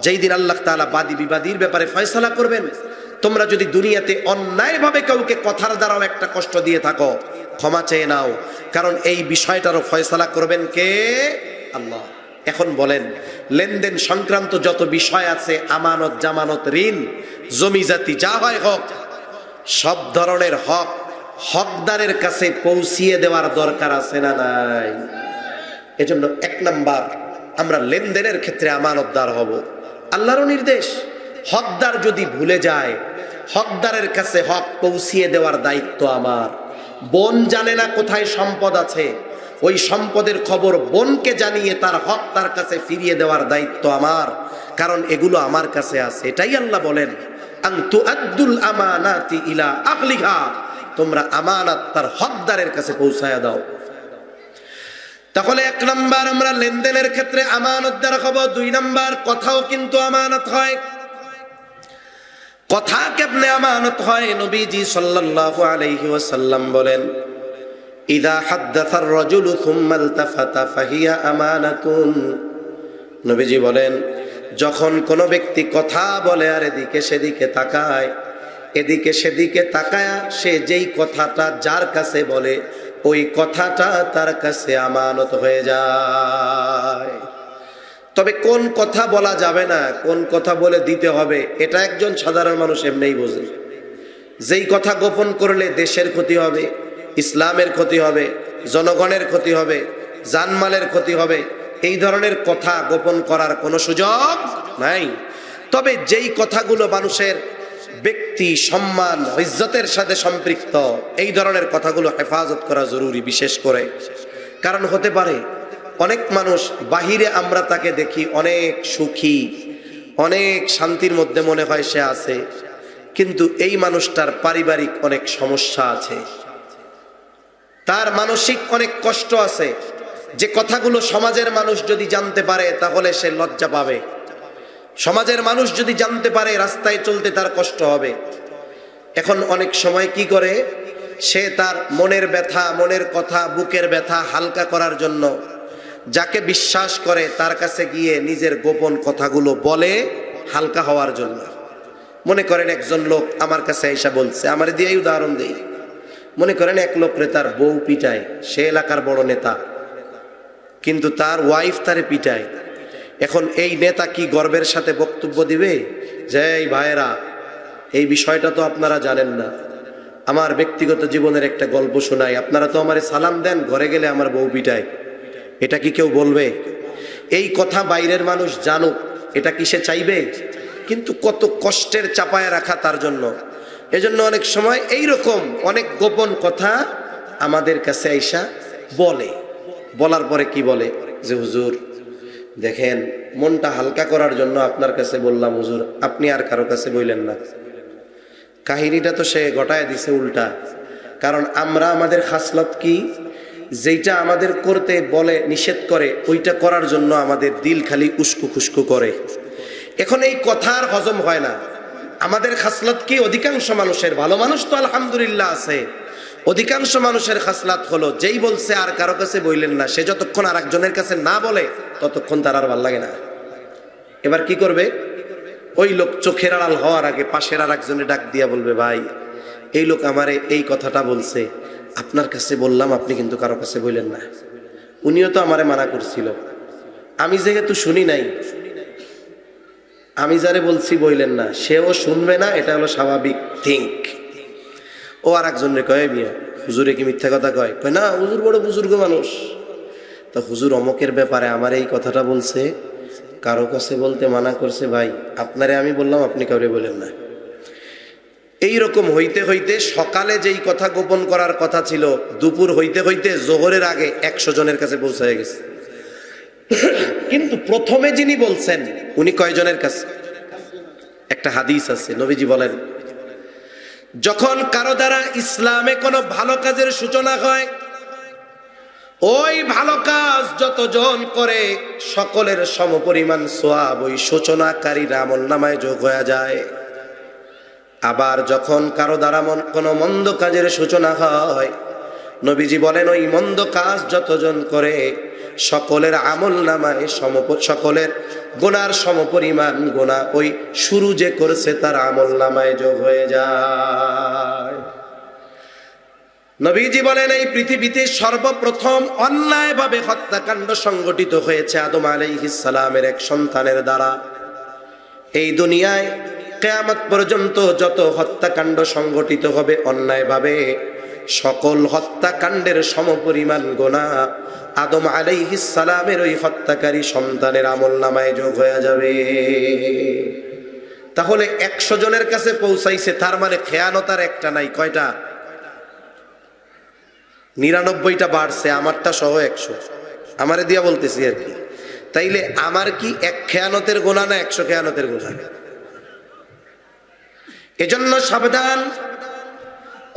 [SPEAKER 1] যেই দিন আল্লাহ তাআলা বাদী বিবাদীর ব্যাপারে ফয়সালা করবেন। তোমরা যদি দুনিয়াতে অন্যায়ভাবে কাউকে কথার দ্বারাও একটা কষ্ট দিয়ে থাকো, ক্ষমা চেয়ে নাও, কারণ এই বিষয়টারও ফয়সালা করবেন কে? আল্লাহ। এখন বলেন, লেনদেন সংক্রান্ত যত বিষয় আছে, আমানত, জামানত, ঋণ, জমি জাতি যা হয় হোক, সব ধরনের হক হকদারের কাছে পৌঁছিয়ে দেওয়ার দরকার আছে না নাই? এজন্য 1 নাম্বার, আমরা লেনদেনের ক্ষেত্রে আমানতদার হব। আল্লাহর নির্দেশ, হকদার যদি ভুলে যায়, হকদারের কাছে হক পৌঁছিয়ে দেওয়ার দায়িত্ব আমার। বোন জানে না কোথায় সম্পদ আছে, ওই সম্পদের খবর বোনকে জানিয়ে তার হক তার কাছে ফিরিয়ে দেওয়ার দায়িত্ব আমার, কারণ এগুলো আমার কাছে আছে। এটাই আল্লাহ বলেন, আন তুআদ্দুল আমানাতি ইলা আহলিহা, তোমরা আমানত তার হকদারের কাছে পৌঁছায়া দাও। তাহলে 1 নাম্বার আমরা লেনদেনের ক্ষেত্রে আমানতদার হব। 2 নাম্বার, কথাও কিন্তু আমানত হয়। কথা কেমনে আমানত হয়? নবীজি সাল্লাল্লাহু আলাইহি ওয়াসাল্লাম বলেন, ইযা হাদ্দাসার রাজুলু সুম্মা ইলতাফাতা ফাহিয়া আমানাতুন। নবীজি বলেন, যখন কোনো ব্যক্তি কথা বলে আর এদিকে সেদিকে তাকায়, এদিকে সেদিকে তাকায় সে যেই কথাটা যার কাছে বলে, ওই কথাটা তার কাছে আমানত হয়ে যায়। তবে কোন কথা বলা যাবে না, কোন কথা বলে দিতে হবে, এটা একজন সাধারণ মানুষ এমনিই বোঝে। যেই কথা গোপন করলে দেশের ক্ষতি হবে, ইসলামের ক্ষতি হবে, জনগণের ক্ষতি হবে, জানমালের ক্ষতি হবে, এই ধরনের কথা গোপন করার কোনো সুযোগ নাই। তবে যেই কথাগুলো মানুষের ব্যক্তি সম্মান, ইজ্জতের সাথে সম্পৃক্ত, এই ধরনের কথাগুলো হেফাজত করা জরুরি। বিশেষ করে কারণ হতে পারে অনেক মানুষ বাহিরে আমরা তাকে দেখি অনেক সুখী, অনেক শান্তির মধ্যে মনে হয় সে আছে, কিন্তু এই মানুষটার পারিবারিক অনেক সমস্যা আছে, তার মানসিক অনেক কষ্ট আছে। যে কথাগুলো সমাজের মানুষ যদি জানতে পারে তাহলে সে লজ্জা পাবে, সমাজের মানুষ যদি জানতে পারে রাস্তায় চলতে তার কষ্ট হবে। এখন অনেক সময় কি করে, সে তার মনের ব্যথা, মনের কথা, বুকের ব্যথা হালকা করার জন্য যাকে বিশ্বাস করে তার কাছে গিয়ে নিজের গোপন কথাগুলো বলে হালকা হওয়ার জন্য। মনে করেন একজন লোক আমার কাছে এসে বলছে, আমার দিয়েই উদাহরণ দেই, মনে করেন এক লোক রে তার বউ পিটায়, সে এলাকার বড় নেতা, কিন্তু তার ওয়াইফ তারে পিটায়। এখন এই নেতা কি গর্বের সাথে বক্তব্য দিবে যে এই ভাইয়েরা, এই বিষয়টা তো আপনারা জানেন না, আমার ব্যক্তিগত জীবনের একটা গল্প শোনাই, আপনারা তো আমারে সালাম দেন, ঘরে গেলে আমার বউ পিটায়? এটা কি কেউ বলবে? এই কথা বাইরের মানুষ জানুক, এটা কি সে চাইবে? কিন্তু কত কষ্টের চাপায় রাখা তার জন্য। এজন্য অনেক সময় এই রকম অনেক গোপন কথা আমাদের কাছে আইসা বলে, বলার পরে কি বলে যে হুজুর দেখেন, মনটা হালকা করার জন্য আপনার কাছে বললাম হুজুর, আপনি আর কারো কাছে বললেন না। কাহিনীটা তো সে ঘটায় দিছে উল্টা। কারণ আমরা আমাদের খাসলত কি, যেইটা আমাদের করতে বলে নিষেধ করে, ওইটা করার জন্য আমাদের দিল খালি উস্কু খুস্কু করে। এখন এই কথার হজম হয় না। আমাদের খাসলত কি? অধিকাংশ মানুষের, ভালো মানুষ তো আলহামদুলিল্লাহ আছে, অধিকাংশ মানুষের খাসলাত হলো যেই বলছে আর কারো কাছে বললেন না, সে যতক্ষণ আর একজনের কাছে না বলে ততক্ষণ তার আর ভাল লাগে না। এবার কি করবে? ওই লোক চোখের আড়াল হওয়ার আগে পাশের আর একজনে ডাক দিয়া বলবে, ভাই এই লোক আমারে এই কথাটা বলছে, আপনার কাছে বললাম, আপনি কিন্তু কারো কাছে বললেন না। উনিও তো আমারে মানা করছিল, আমি যেহেতু শুনি নাই, আমি যারে বলছি বললেন না, সেও শুনবে না, এটা হলো স্বাভাবিক থিঙ্ক। ও আর একজনের কয়, মিয়া হুজুরে কি মিথ্যা কথা কয়? কয় না, হুজুর বড় বুজুর্গ মানুষ। তা হুজুর অমকের ব্যাপারে আমার এই কথাটা বলছে, কারো কাছে বলতে মানা করছে, ভাই আপনারে আমি বললাম, আপনি কাউরে বলেন না। এইরকম হইতে হইতে সকালে যেই কথা গোপন করার কথা ছিল, দুপুর হইতে হইতে জোহরের আগে 100 জনের কাছে পৌঁছায় গেছে। কিন্তু প্রথমে যিনি বলছেন উনি কয়জনের কাছে? একটা হাদিস আছে, নবীজি বলেন, যখন কারো দ্বারা ইসলামে কোনো ভালো কাজের সূচনা হয়, ওই ভালো কাজ যতজন করে সকলের সমপরিমাণ সওয়াব ওই সূচনাকারীর আমলনামায় যোগ হয়ে যায়। আবার যখন কারো দ্বারা কোনো মন্দ কাজের সূচনা হয়, নবীজি বলেন ওই মন্দ কাজ যতজন করে সকলের আমলনামায় সকলের গুনার সমপরিমাণ গুনাহ ওই শুরু যে করেছে তার আমলনামায় যোগ হয়ে যায়। নবীজি বলেন এই পৃথিবীতে সর্বপ্রথম অন্যায়ভাবে হত্যাকাণ্ড সংগঠিত হয়েছে আদম আলাইহিস সালামের এক সন্তানের দ্বারা। এই দুনিয়ায় কিয়ামত পর্যন্ত যত হত্যাকাণ্ড সংগঠিত হবে অন্যায়ভাবে, সকল হত্যাকাণ্ডের সমপরিমাণ গুনাহ আদম আলাইহিস সালামের ওই হত্যাকারী সন্তানের আমলনামায় যোগ হয়ে যাবে। তাহলে 100 জনের কাছে পৌঁছাইছে, তার মানে খেয়ানত আর একটা নাই, কয়টা? 99টা বাড়ছে, আমারটা সহ 100, আমারে দিয়া বলতেছি আর কি। তাইলে আমার কি 1 খেয়ানতের গুনাহ না 100 খেয়ানতের গুনাহ? এজন্য সাবধান।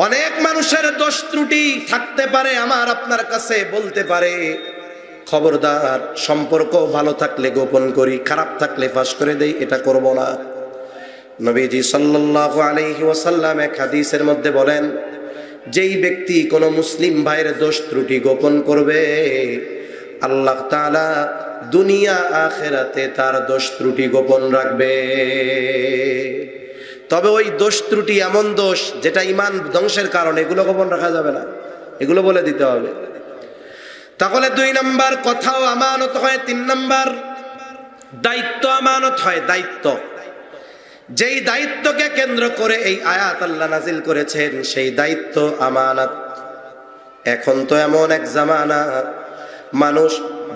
[SPEAKER 1] অনেক মানুষের দোষ ত্রুটি থাকতে পারে, আমার আপনার কাছে বলতে পারে, খবরদার, সম্পর্ক ভালো থাকলে গোপন করি, খারাপ থাকলে ফাঁস করে দেই, এটা করব না। নবীজি সাল্লাল্লাহু আলাইহি ওয়াসাল্লাম এক হাদিসের মধ্যে বলেন, যেই ব্যক্তি কোনো মুসলিম ভাইয়ের দোষ ত্রুটি গোপন করবে, আল্লাহ তাআলা দুনিয়া আখিরাতে তার দোষ ত্রুটি গোপন রাখবে। তবে ওই দোষ ত্রুটি এমন দোষ যেটা ঈমান ধ্বংসের কারণ, এগুলো গোপন রাখা যাবে না, এগুলো বলে দিতে হবে। তাহলে 2 নাম্বার কথাও আমানত হয়, 3 নাম্বার দায়িত্ব আমানত হয়। দায়িত্ব, যেই দায়িত্বকে কেন্দ্র করে এই আয়াত আল্লাহ নাজিল করেছেন, সেই দায়িত্ব আমানত। এখন তো এমন এক জামানা, মানুষ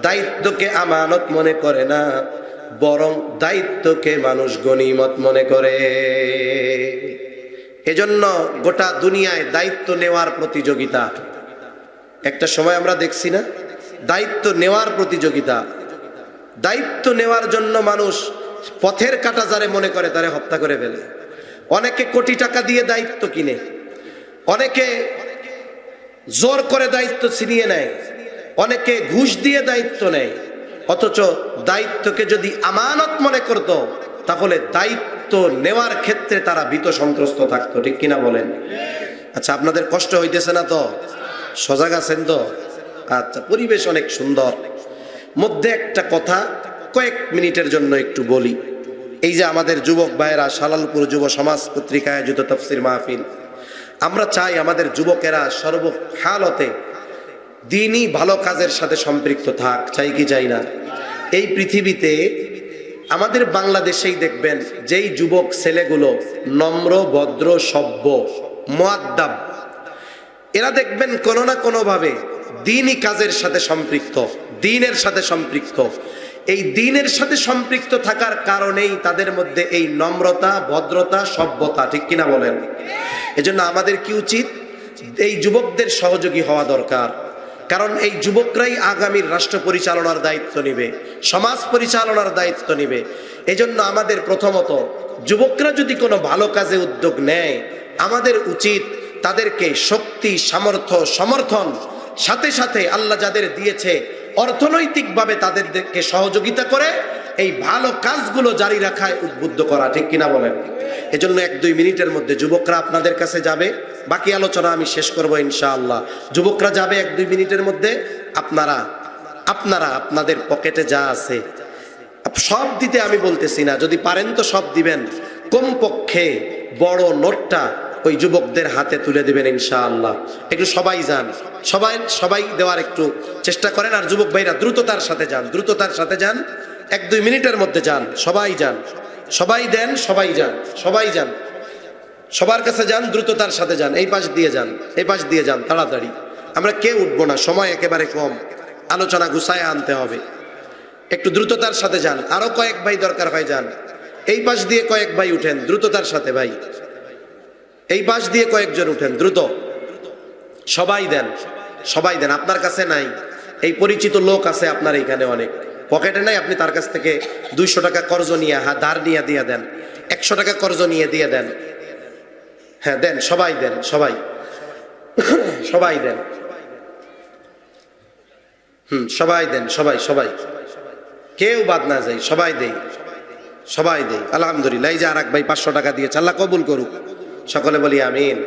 [SPEAKER 1] দায়িত্বকে আমানত মনে করে না, বরং দায়িত্বকে মানুষ গনিমত মনে করে। এজন্য গোটা দুনিয়ায় দায়িত্ব নেওয়ার প্রতিযোগিতা। একটা সময় আমরা দেখছি না, দায়িত্ব নেওয়ার প্রতিযোগিতা। দায়িত্ব নেওয়ার জন্য মানুষ পথের কাঁটা যারে মনে করে তারে হত্যা করে ফেলে। অনেকে কোটি টাকা দিয়ে দায়িত্ব কিনে, অনেকে জোর করে দায়িত্ব ছিনিয়ে নেয়, অনেকে ঘুষ দিয়ে দায়িত্ব নেয়। অথচ দায়িত্বকে যদি আমানত মনে করত, তাহলে দায়িত্ব নেওয়ার ক্ষেত্রে তারা ভীত সন্ত্রস্ত থাকতো, ঠিক কিনা বলেন? আচ্ছা, আপনাদের কষ্ট হইতেছে না তো? সজাগ আছেন তো? আচ্ছা, পরিবেশ অনেক সুন্দর। মধ্যে একটা কথা কয়েক মিনিটের জন্য একটু বলি। এই যে আমাদের যুবক ভাইয়েরা শালালপুর যুব সমাজ পত্রিকায় আয়োজিত তাফসীর মাহফিল, আমরা চাই আমাদের যুবকেরা সর্বহালতে দিনই ভালো কাজের সাথে সম্পৃক্ত থাক, চাই কি চাই না? এই পৃথিবীতে আমাদের বাংলাদেশেই দেখবেন যেই যুবক ছেলেগুলো নম্র, ভদ্র, সভ্য, মুআদ্দাব, এরা দেখবেন কোনো না কোনোভাবে দিনই কাজের সাথে সম্পৃক্ত, দিনের সাথে সম্পৃক্ত। এই দিনের সাথে সম্পৃক্ত থাকার কারণেই তাদের মধ্যে এই নম্রতা, ভদ্রতা, সভ্যতা, ঠিক কিনা বলেন? এজন্য আমাদের কি উচিত? এই যুবকদের সহযোগী হওয়া দরকার। কারণ এই যুবকরাই আগামীর রাষ্ট্র পরিচালনার দায়িত্ব নেবে, সমাজ পরিচালনার দায়িত্ব নেবে। এজন্য আমাদের প্রথমত যুবকরা যদি কোনো ভালো কাজে উদ্যোগ নেয়, আমাদের উচিত তাদেরকে শক্তি, সামর্থ্য, সমর্থন, সাথে সাথে আল্লাহ যাদের দিয়েছে অর্থনৈতিকভাবে তাদেরকে সহযোগিতা করে এই ভালো কাজগুলো জারি রাখায় উদ্বুদ্ধ করা, ঠিক কিনা বলেন? এজন্য 1-2 মিনিটের মধ্যে যুবকরা আপনাদের কাছে যাবে, বাকি আলোচনা আমি শেষ করব ইনশাআল্লাহ। যুবকরা যাবে 1-2 মিনিটের মধ্যে। আপনারা আপনাদের পকেটে যা আছে সব দিতে আমি বলতেছি না, যদি পারেন তো সব দিবেন, কমপক্ষে বড় নোটটা ওই যুবকদের হাতে তুলে দিবেন ইনশাআল্লাহ। একটু সবাই যান, সবাই দেওয়ার একটু চেষ্টা করেন। আর যুবক ভাইরা দ্রুততার সাথে যান, দ্রুততার সাথে যান, 1-2 মিনিটের মধ্যে যান, সবাই যান, সবাই দেন, সবাই যান, সবাই যান, সবার কাছে যান, দ্রুততার সাথে যান। এই পাশ দিয়ে যান, এই পাশ দিয়ে যান, তাড়াতাড়ি। আমরা কেউ উঠবো না, সময় একেবারে কম, আলোচনা গুছায় আনতে হবে। একটু দ্রুততার সাথে যান। আরো কয়েক ভাই দরকার হয় যান। এই পাশ দিয়ে কয়েক ভাই উঠেন দ্রুততার সাথে, ভাই এই পাশ দিয়ে কয়েকজন উঠেন, দ্রুত। সবাই দেন, সবাই দেন। আপনার কাছে নাই, এই পরিচিত লোক আছে আপনার এইখানে অনেক, পকেটে নাই, আপনি তার কাছ থেকে 200 টাকা কর্জ নিয়ে ধার নিয়ে দিয়ে দেন, 100 টাকা কর্জ নিয়ে দিয়ে দেন। হ্যাঁ দেন, সবাই দেন, সবাই সবাই দেন, সবাই দেন, সবাই সবাই, কেউ বাদ না যায়, সবাই দেই, সবাই দেই। আলহামদুলিল্লাহ। এই যে আর এক ভাই 500 টাকা দিয়েছে, আল্লাহ কবুল করুক, সকলে বলি আমিন।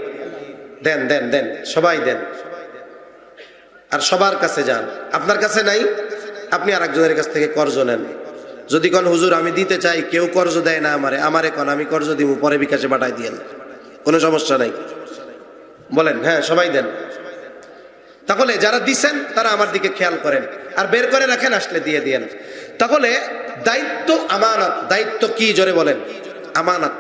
[SPEAKER 1] দেন দেন দেন, সবাই দেন। আর সবার কাছে যান। আপনার কাছে নাই, আপনি আর একজনের কাছ থেকে কর্জ নেন। যদি কোন হুজুর আমি দিতে চাই, কেউ কর্জ দেয় না আমারে কোন আমি কর্জ দিব, পরে বিকাশে পাঠাই দিয়েন, কোনো সমস্যা নাই, বলেন। হ্যাঁ সবাই দেন। তাহলে যারা দিছেন তারা আমার দিকে খেয়াল করেন, আর বের করে রাখেন, আসলে দিয়ে দিয়েন। তাহলে দায়িত্ব আমানত। দায়িত্ব কি, জোরে বলেন? আমানত।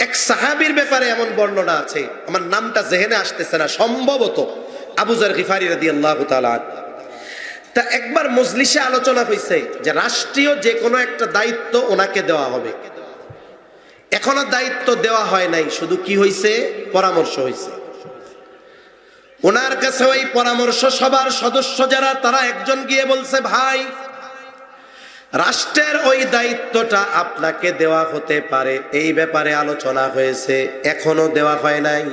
[SPEAKER 1] এক সাহাবীর ব্যাপারে এমন বর্ণনা আছে, আমার নামটা জেহেনে আসতেছে না, সম্ভবত আবু যর গিফারি রাদিয়াল্লাহু তাআলা। তা একবার মজলিসে আলোচনা হয়েছে যে রাষ্ট্রীয় যে কোনো একটা দায়িত্ব ওনাকে দেওয়া হবে। এখনো দায়িত্ব দেওয়া হয় নাই, শুধু কি হয়েছে, পরামর্শ হয়েছে। ওনার কাছে ওই পরামর্শ সবার সদস্য যারা, তারা একজন গিয়ে বলছে, ভাই রাষ্ট্রের ওই দায়িত্বটা আপনাকে দেওয়া হতে পারে, এই ব্যাপারে আলোচনা হয়েছে, এখনো দেওয়া হয় নাই।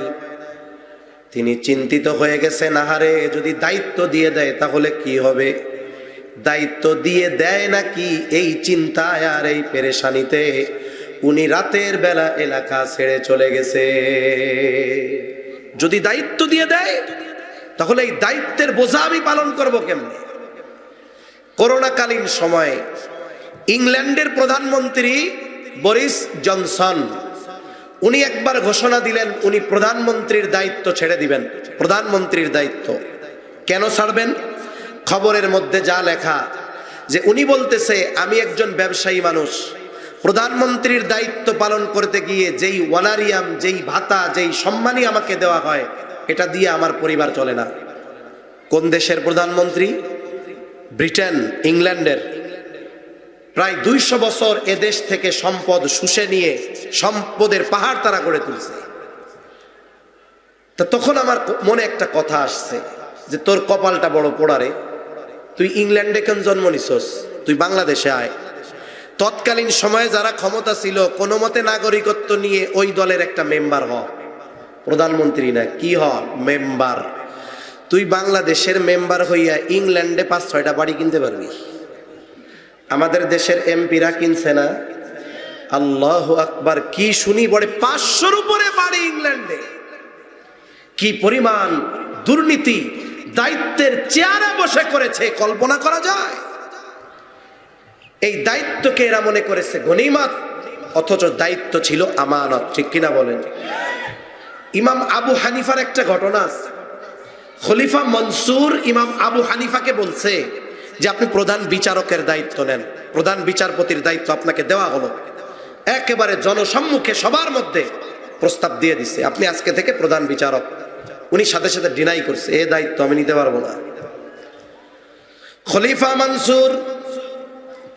[SPEAKER 1] তিনি চিন্তিত হয়ে গেছেন, আহারে যদি দায়িত্ব দিয়ে দেয় তাহলে কি হবে, দায়িত্ব দিয়ে দেয় নাকি, এই চিন্তায় আর এই পেরেশানিতে উনি রাতের বেলা এলাকা ছেড়ে চলে গেছে। যদি দায়িত্ব দিয়ে দেয় তাহলে এই দায়িত্বের বোঝা আমি পালন করব কেমনে? করোনাকালীন সময়ে ইংল্যান্ডের প্রধানমন্ত্রী বরিস জনসন, উনি একবার ঘোষণা দিলেন উনি প্রধানমন্ত্রীর দায়িত্ব ছেড়ে দিবেন। প্রধানমন্ত্রীর দায়িত্ব কেন ছাড়বেন? খবরের মধ্যে যা লেখা, যে উনি বলতেছে আমি একজন ব্যবসায়ী মানুষ, প্রধানমন্ত্রীর দায়িত্ব পালন করতে গিয়ে যেই ওয়ানারিয়াম, যেই ভাতা, যেই সম্মানই আমাকে দেওয়া হয়, এটা দিয়ে আমার পরিবার চলে না। কোন দেশের প্রধানমন্ত্রী? ব্রিটেন, ইংল্যান্ডের। প্রায় 200 বছর এদেশ থেকে সম্পদ শুষে নিয়ে সম্পদের পাহাড় তারা গড়ে তুলছে। তা তখন আমার মনে একটা কথা আসছে যে তোর কপালটা বড় পোড়ারে, তুই ইংল্যান্ডে কেন জন্ম নিছস, তুই বাংলাদেশে আয়। তৎকালীন সময়ে যারা ক্ষমতা ছিল, কোনো মতে নাগরিকত্ব নিয়ে ওই দলের একটা মেম্বার হ, প্রধানমন্ত্রী না, কি হ, মেম্বার। তুই বাংলাদেশের মেম্বার হইয়া ইংল্যান্ডে 5-6টা বাড়ি কিনতে পারবি। আমাদের দেশের এমপিরা কিনছে না? আল্লাহু আকবার, কি শুনি, বড়ে 500-র উপরে বাড়ি ইংল্যান্ডে। কি পরিমাণ দুর্নীতি দায়িত্বের চেয়ারে বসে করেছে, কল্পনা করা যায়? এই দায়িত্বকে এরা মনে করেছে গনিমত, অথচ দায়িত্ব ছিল আমানত। ঠিক কিনা বলেন? ইমাম আবু হানিফার একটা ঘটনা আছে। খলিফা মনসুর ইমাম আবু হানিফাকে বলছে যে আপনি প্রধান বিচারকের দায়িত্ব নেন, প্রধান বিচারপতির দায়িত্ব আপনাকে দেওয়া হলো। একেবারে জনসম্মুখে সবার মধ্যে প্রস্তাব দিয়ে দিচ্ছে, আপনি আজকে থেকে প্রধান বিচারক। উনি সাথে সাথে ডিনাই করছে, এ দায়িত্ব আমি নিতে পারবো না। খলিফা মনসুর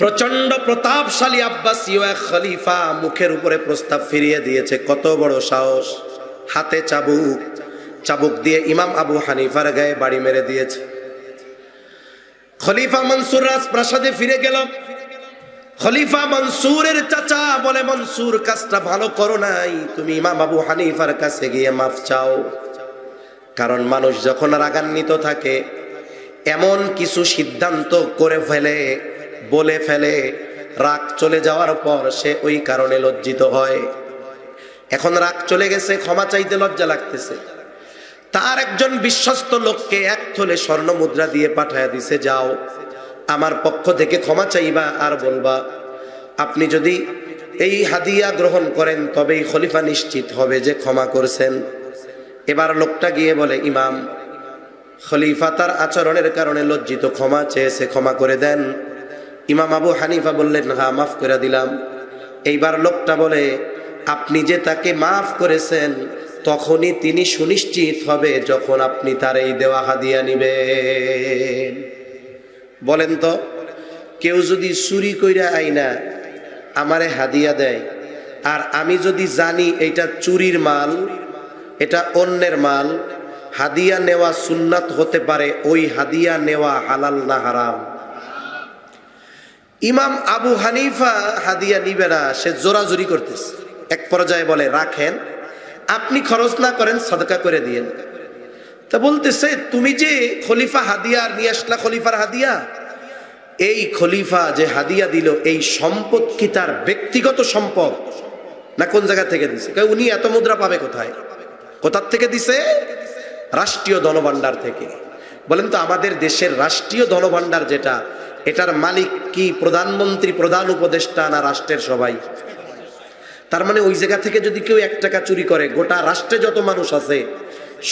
[SPEAKER 1] প্রচন্ড প্রতাপশালী আব্বাসীয় এক খলিফা, মুখের উপরে প্রস্তাব ফিরিয়ে দিয়েছে। কত বড় সাহস! হাতে চাবুক, চাবুক দিয়ে ইমাম আবু হানিফার গায়ে বাড়ি মেরে দিয়েছে। খলিফা মনসুর রাজপ্রাসাদে ফিরে গেল। খলিফা মনসুরের চাচা বলে, মনসুর কাজটা ভালো করো নাই, তুমি ইমাম আবু হানিফার কাছে গিয়ে মাফ চাও। কারণ মানুষ যখন রাগান্বিত থাকে, এমন কিছু সিদ্ধান্ত করে ফেলে, বলে ফেলে, রাগ চলে যাওয়ার পর সে ওই কারণে লজ্জিত হয়। এখন রাগ চলে গেছে, ক্ষমা চাইতে লজ্জা লাগতেছে। তার একজন বিশ্বস্ত লোককে 1 থলে স্বর্ণ মুদ্রা দিয়ে পাঠায় দিছে, যাও আমার পক্ষ থেকে ক্ষমা চাইবা আর বলবা আপনি যদি এই হাদিয়া গ্রহণ করেন তবেই খলিফা নিশ্চিত হবে যে ক্ষমা করছেন। এবার লোকটা গিয়ে বলে, ইমাম, খলিফা তার আচরণের কারণে লজ্জিত, ক্ষমা চেয়েছে, ক্ষমা করে দেন। ইমাম আবু হানিফা বললেন, হ্যাঁ, মাফ করে দিলাম। এইবার লোকটা বলে, আপনি যে তাকে মাফ করেছেন তখনই তিনি সুনিশ্চিত হবে যখন আপনি তার এই দেওয়া হাদিয়া নিবেন। বলেন তো, কেউ যদি চুরি কইরা আইনা আমারে হাদিয়া দেয়, আর আমি যদি জানি এটা চুরির মাল, এটা অন্যের মাল, হাদিয়া নেওয়া সুন্নাত হতে পারে, ওই হাদিয়া নেওয়া হালাল না হারাম? ইমাম আবু হানিফা হাদিয়া নিবে না, সে জোরাজুরি করতেছে। এক পর্যায়ে বলে, রাখেন, আপনি খরচ না করেন, সাদকা করে দিয়েন। তা বলতেছে, তুমি যে খলিফা হাদিয়া নিয়ে আসলা, খলিফার হাদিয়া, এই খলিফা যে হাদিয়া দিল, এই সম্পদ কি তার ব্যক্তিগত সম্পদ না কোন জায়গা থেকে দিছে? উনি এত মুদ্রা পাবে কোথায়? কোথার থেকে দিছে? রাষ্ট্রীয় ধনভাণ্ডার থেকে। বলেন তো, আমাদের দেশের রাষ্ট্রীয় ধনভাণ্ডার যেটা, এটার মালিক কি প্রধানমন্ত্রী, প্রধান উপদেষ্টা, না রাষ্ট্রের সবাই? তার মানে ওই জায়গা থেকে যদি কেউ 1 টাকা চুরি করে, গোটা রাষ্ট্রে যত মানুষ আছে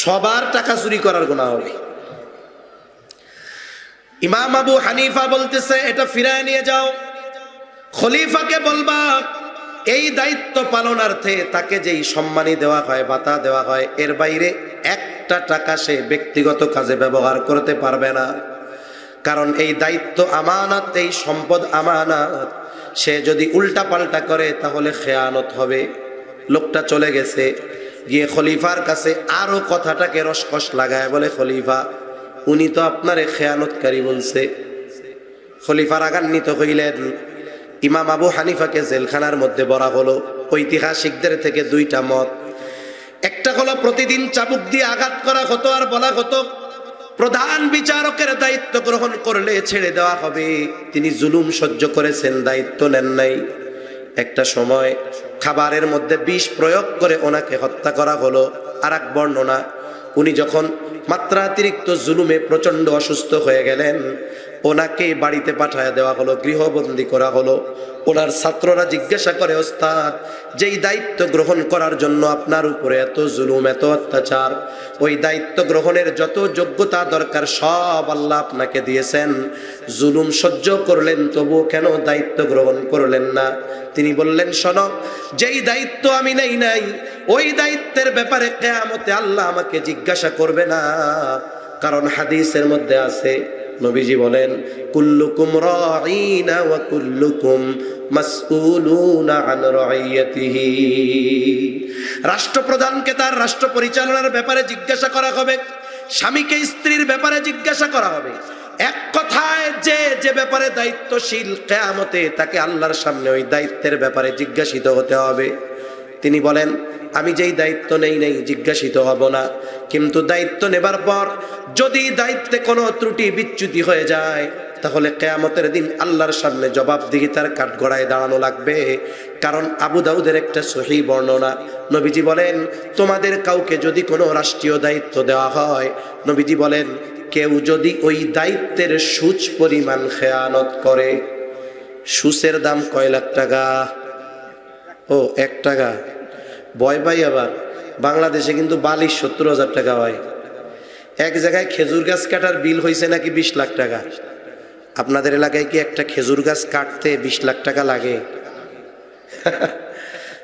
[SPEAKER 1] সবার টাকা চুরি করার গুনাহ হবে। ইমাম আবু হানিফা বলতেছে, এটা ফিরায় নিয়ে যাও, খলিফাকে বলবা এই দায়িত্ব পালনার্থে তাকে যেই সম্মানী দেওয়া হয়, ভাতা দেওয়া হয়, এর বাইরে 1 টাকা সে ব্যক্তিগত কাজে ব্যবহার করতে পারবে না। কারণ এই দায়িত্ব আমানত, এই সম্পদ আমানত, সে যদি উল্টা পাল্টা করে তাহলে খেয়ানত হবে। লোকটা চলে গেছে, গিয়ে খলিফার কাছে আরো কথাটাকে রসকস লাগায় বলে, খলিফা, উনি তো আপনারে খেয়ানতকারী বলছে। খলিফা রাগান্বিত হইলেন। ইমাম আবু হানিফাকে জেলখানার মধ্যে ভরা হলো। ঐতিহাসিকদের থেকে 2টা মত। একটা হলো প্রতিদিন চাবুক দিয়ে আঘাত করা হতো আর বলা হতো প্রধান বিচারকের দায়িত্ব গ্রহণ করলে ছেড়ে দেওয়া হবে, তিনি জুলুম সহ্য করেছেন, দায়িত্ব নেন নাই। একটা সময় খাবারের মধ্যে বিষ প্রয়োগ করে ওনাকে হত্যা করা হলো। আর এক বর্ণনা, উনি যখন মাত্রাতিরিক্ত জুলুমে প্রচন্ড অসুস্থ হয়ে গেলেন, ওনাকে বাড়িতে পাঠায় দেওয়া হলো, গৃহবন্দী করা হলো। ওনার ছাত্ররা জিজ্ঞাসা করে, ওস্তাদ, যেই দায়িত্ব গ্রহণ করার জন্য আপনার উপরে এত জুলুম, এত অত্যাচার, ওই দায়িত্ব গ্রহণের যত যোগ্যতা দরকার সব আল্লাহ আপনাকে দিয়েছেন, জুলুম সহ্য করলেন, তবুও কেন দায়িত্ব গ্রহণ করলেন না? তিনি বললেন, শোনো, যেই দায়িত্ব আমি নেই নাই, ওই দায়িত্বের ব্যাপারে কিয়ামতে আল্লাহ আমাকে জিজ্ঞাসা করবে না। কারণ হাদিসের মধ্যে আছে, নবীজি বলেন, কুল্লুকুম রাঈনা ওয়া কুল্লুকুম মাসউলুনা আন রাইয়াতিহি। রাষ্ট্রপ্রধানকে তার রাষ্ট্র পরিচালনার ব্যাপারে জিজ্ঞাসা করা হবে, স্বামীকে স্ত্রীর ব্যাপারে জিজ্ঞাসা করা হবে। এক কথায়, যে ব্যাপারে দায়িত্বশীল, কিয়ামতে তাকে আল্লাহর সামনে ওই দায়িত্বের ব্যাপারে জিজ্ঞাসিত হতে হবে। তিনি বলেন, আমি যেই দায়িত্ব নেই জিজ্ঞাসিত হব না, কিন্তু দায়িত্ব নেবার পর যদি দায়িত্বে কোনো ত্রুটি বিচ্যুতি হয়ে যায়, তাহলে কিয়ামতের দিন আল্লাহর সামনে জবাবদিহিতার কাঠগড়ায় দাঁড়ানো লাগবে। কারণ আবু দাউদের একটা সহিহ বর্ণনা, নবীজি বলেন, তোমাদের কাউকে যদি কোনো রাষ্ট্রীয় দায়িত্ব দেওয়া হয়, নবীজি বলেন, কেউ যদি ওই দায়িত্বের সুচ পরিমাণ খেয়ানত করে, সুচের দাম কয় লাখ টাকা? ও, 1 টাকা। ভয় পাই আবার, বাংলাদেশে কিন্তু বালিশ 70,000 টাকা হয়। এক জায়গায় খেজুর গাছ কাটার বিল হয়েছে নাকি 20 লাখ টাকা। আপনাদের এলাকায় কি একটা খেজুর গাছ কাটতে 20 লাখ টাকা লাগে?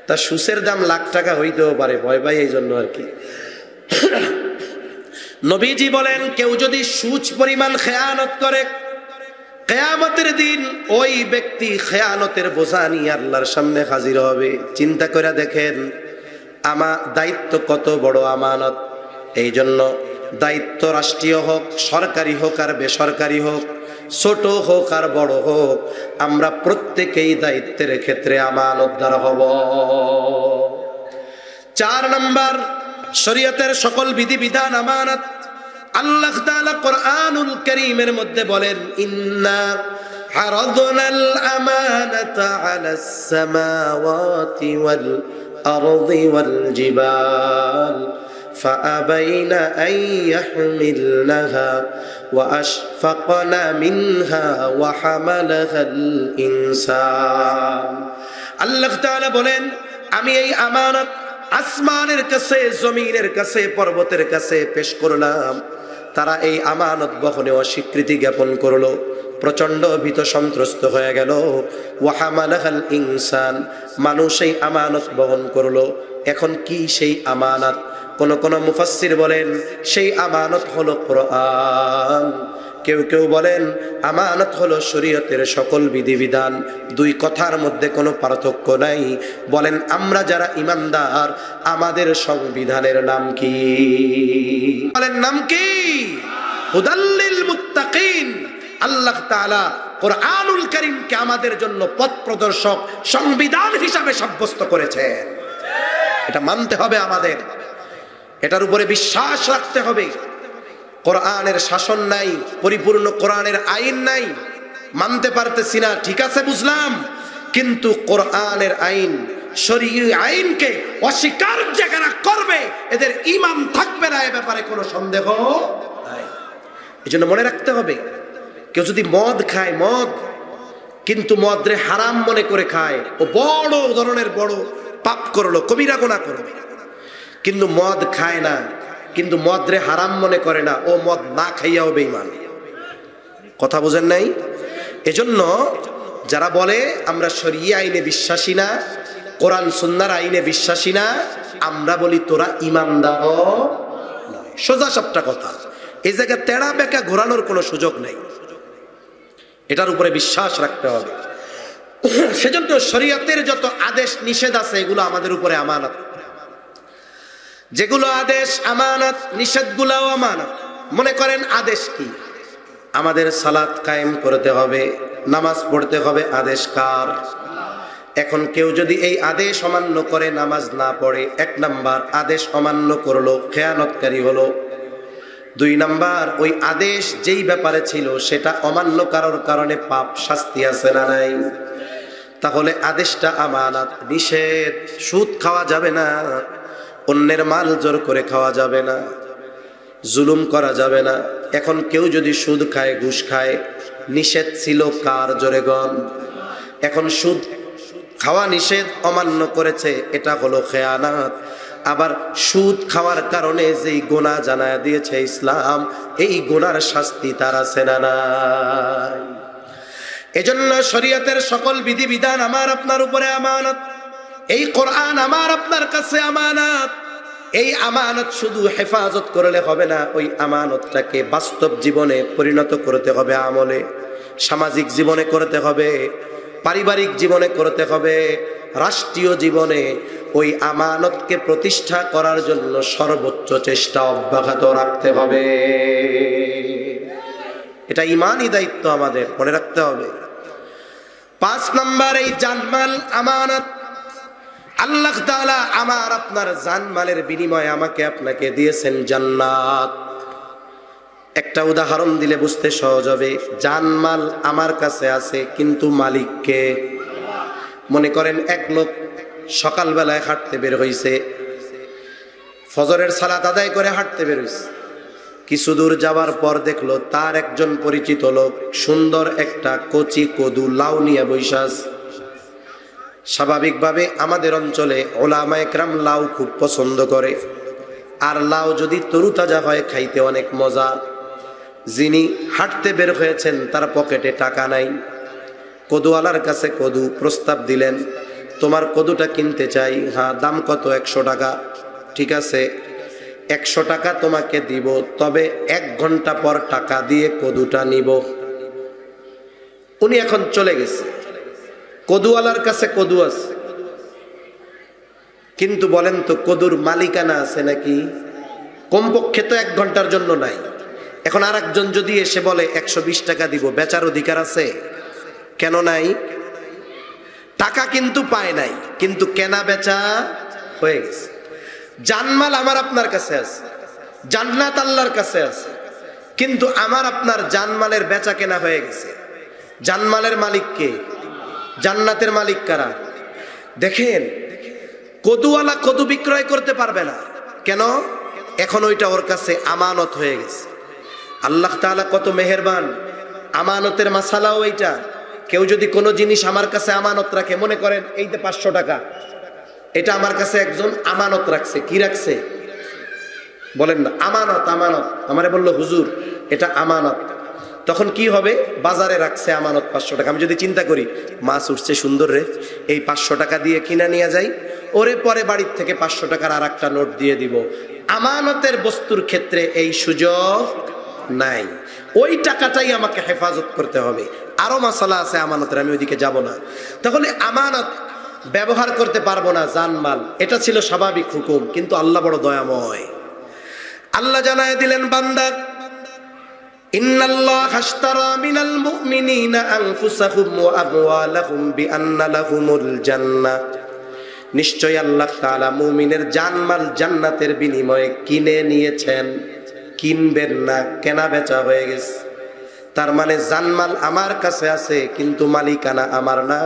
[SPEAKER 1] তা সুচের দাম লাখ টাকা হইতেও পারে, ভয় পাই এই জন্য আর কি। নবীজি বলেন, কেউ যদি সুচ পরিমাণ খেয়ানত করে, কিয়ামতের দিন ওই ব্যক্তি খেয়ানতের বোঝা নিয়ে আল্লাহর সামনে হাজির হবে। চিন্তা করে দেখেন, আমার দায়িত্ব কত বড় আমানত। এই জন্য দায়িত্ব রাষ্ট্রীয় হোক, সরকারি হোক আর বেসরকারি হোক, ছোট হোক আর বড় হোক, আমরা প্রত্যেকেই দায়িত্বের ক্ষেত্রে আমানতদার হব। 4 নাম্বার, শরীয়তের সকল বিধিবিধান আমানত। আল্লাহ তাআলা কোরআনুল কারীমের মধ্যে বলেন, ইন্না আরাদনাল আমানাতা আলাস সামাওয়াতি ওয়াল আরদি ওয়াল জিবাল فأبين أن يحملنها وأشفقن منها وحملها الإنسان আল্লাহ তাআলা বলেন আমি এই আমানত আসমানের কাছে জমিনের কাছে পর্বতের কাছে পেশ করলাম তারা এই আমানত বহনে অস্বীকৃতি জ্ঞাপন করলো প্রচন্ড ভীত সন্ত্রস্ত হয়ে গেল ওয়াহামালাহাল ইনসান মানুষ এই আমানত বহন করলো এখন কি সেই আমানত কোন মুফাসসির বলেন সেই আমানত হলো কোরআন কেউ কেউ বলেন আমানত হলো শরীয়তের সকল বিধিবিধান দুই কথার মধ্যে কোনো পার্থক্য নাই বলেন আমরা যারা ঈমানদার আমাদের সংবিধানের নাম কি বলেন নাম কি হুদাল্লিল মুত্তাকিন আল্লাহ তাআলা কোরআনুল কারীমকে আমাদের জন্য পথ প্রদর্শক সংবিধান হিসাবে সাব্যস্ত করেছেন এটা মানতে হবে আমাদের এটার উপরে বিশ্বাস রাখতে হবে কোরআনের শাসন নাই পরিপূর্ণ কোরআনের আইন নাই মানতে পারতেছি না ঠিক আছে বুঝলাম কিন্তু কোরআনের আইন শরীয়ী আইনকে অস্বীকার যারা করবে এদের ঈমান থাকবে না এ ব্যাপারে কোনো সন্দেহ নাই এজন্য মনে রাখতে হবে কেউ যদি মদ খায় মদ কিন্তু মদরে হারাম মনে করে খায় ও বড় ধরনের বড় পাপ করলো কবিরা গুনাহ করবে কিন্তু মদ খায় না কিন্তু মদরে হারাম মনে করে না ও মদ না খাইয়াও বেঈমান কথা বুঝেন নাই এজন্য যারা বলে আমরা শরীয়ী আইনে বিশ্বাসী না কোরআন সুন্নাহর আইনে বিশ্বাসী না আমরা বলি তোরা ঈমানদার নয় সোজা সাপটা কথা এই জায়গায় তেড়া বেঁকা ঘোরানোর কোনো সুযোগ নেই এটার উপরে বিশ্বাস রাখতে হবে সেজন্য শরীয়তের যত আদেশ নিষেধ আছে এগুলো আমাদের উপরে আমানত যেগুলো আদেশ আমানত নিষেধগুলোও আমানত মনে করেন আদেশ কি আমাদের সালাত কায়েম করতে হবে নামাজ পড়তে হবে আদেশ কার এখন কেউ যদি এই আদেশ অমান্য করে নামাজ না পড়ে এক নাম্বার আদেশ অমান্য করলো খেয়ানতকারী হলো দুই নাম্বার ওই আদেশ যেই ব্যাপারে ছিল সেটা অমান্য করার কারণে পাপ শাস্তি আছে না নাই তাহলে আদেশটা আমানত নিষেধ সুদ খাওয়া যাবে না অন্যের মাল জোর করে খাওয়া যাবে না জুলুম করা যাবে না এখন কেউ যদি সুদ খায় ঘুষ খায় নিষেধ ছিল কার জোরে গণ এখন সুদ খাওয়া নিষেধ অমান্য করেছে এটা হলো খেয়ানত আবার সুদ খাওয়ার কারণে যেই গুনাহ জানায় দিয়েছে ইসলাম এই গুনার শাস্তি তার আছে না নাই এজন্য শরীয়তের সকল বিধিবিধান আমার আপনার উপরে আমানত এই কোরআন আমার আপনার কাছে আমানত এই আমানত শুধু হেফাজত করলে হবে না ওই আমানতটাকে বাস্তব জীবনে পরিণত করতে হবে আমলে সামাজিক জীবনে করতে হবে পারিবারিক জীবনে করতে হবে রাষ্ট্রীয় জীবনে ওই আমানতকে প্রতিষ্ঠা করার জন্য সর্বোচ্চ চেষ্টা অব্যাহত রাখতে হবে এটা ঈমানি দায়িত্ব আমাদের মনে রাখতে হবে 5 নাম্বার এই জানমাল আমানত আল্লাহ তাআলা আমার আপনার জানমালের বিনিময়ে আমাকে আপনাকে দিয়েছেন জান্নাত একটা উদাহরণ দিলে বুঝতে সহজ হবে জানমাল আমার কাছে আছে কিন্তু মালিক কে মনে করেন এক লোক সকালবেলায় হাঁটতে বের হইছে ফজরের সালাত আদায় করে হাঁটতে বের হইছে কিছু দূর যাওয়ার পর দেখলো তার একজন পরিচিত লোক সুন্দর একটা কচি কদু লাউ নিয়ে বইসা আছে স্বাভাবিকভাবে আমাদের অঞ্চলে উলামায়ে কেরাম লাউ খুব পছন্দ করে আর লাউ যদি তরুতাজা হয় খাইতে অনেক মজা যিনি হাঁটতে বের হয়েছেন তার পকেটে টাকা নাই কদুওয়ালার কাছে কদু প্রস্তাব দিলেন তোমার কদুটা কিনতে চাই হ্যাঁ দাম কত 100 টাকা ঠিক আছে 100 টাকা তোমাকে দিব তবে 1 ঘন্টা পর টাকা দিয়ে কদুটা নিব উনি এখন চলে গেছে কদুওয়ালার কাছে কদু আছে কিন্তু বলেন তো কদুর মালিকানা আছে নাকি কমপক্ষে তো 1 ঘন্টার জন্য নাই এখন আরেকজন যদি এসে বলে 120 টাকা দিব বেচার অধিকার আছে কেন নাই টাকা কিন্তু পায় নাই কিন্তু কেনা বেচা হয়ে গেছে জানমাল আমার আপনার কাছে আছে জান্নাত আল্লাহর কাছে আছে কিন্তু আমার আপনার জানমালের বেচা কেনা হয়ে গেছে জানমালের মালিক কে জান্নাতের মালিক কারা দেখেন কদুওয়ালা কদু বিক্রয় করতে পারবে না কেন এখন ওইটা ওর কাছে আমানত হয়ে গেছে। আল্লাহ তাআলা কত মেহেরবান। আমানতের মাসালাও এইটা। কেউ যদি কোনো জিনিস আমার কাছে আমানত রাখে, মনে করেন এই যে 500 টাকা, এটা আমার কাছে একজন আমানত রাখছে। কি রাখছে বলেন না? আমানত। আমানত আমারে বললো হুজুর এটা আমানত, তখন কি হবে? বাজারে রাখছে আমানত 500 টাকা। আমি যদি চিন্তা করি মাছ উঠছে সুন্দর রে, এই 500 টাকা দিয়ে কিনা নিয়ে যাই, ওরে পরে বাড়ির থেকে 500 টাকার আর একটা নোট দিয়ে দিব। আমানতের বস্তুর ক্ষেত্রে এই সুযোগ নাই। ওই টাকাটাই আমাকে হেফাজত করতে হবে। আরো মাসালা আছে আমানতের, আমি ওইদিকে যাব না। তাহলে আমানত ব্যবহার করতে পারবো না জানমাল, এটা ছিল স্বাভাবিক হুকুম। কিন্তু আল্লাহ বড় দয়াময়। আল্লাহ জানায় দিলেন, বান্দা ইন্নাল্লাহা আশতারা মিনাল মুমিনিনা আনফুসাহুম ওয়া আমওয়ালাহুম বিআন্না লাহুমুল জান্নাহ, নিশ্চয় আল্লাহ তাআলা মুমিনের জানমাল জান্নাতের বিনিময়ে কিনে নিয়েছেন। কিনবেন না, কেনা বেচা হয়ে গেছে। তার মানে জানমাল আমার কাছে আছে, কিন্তু মালিকানা আমার না।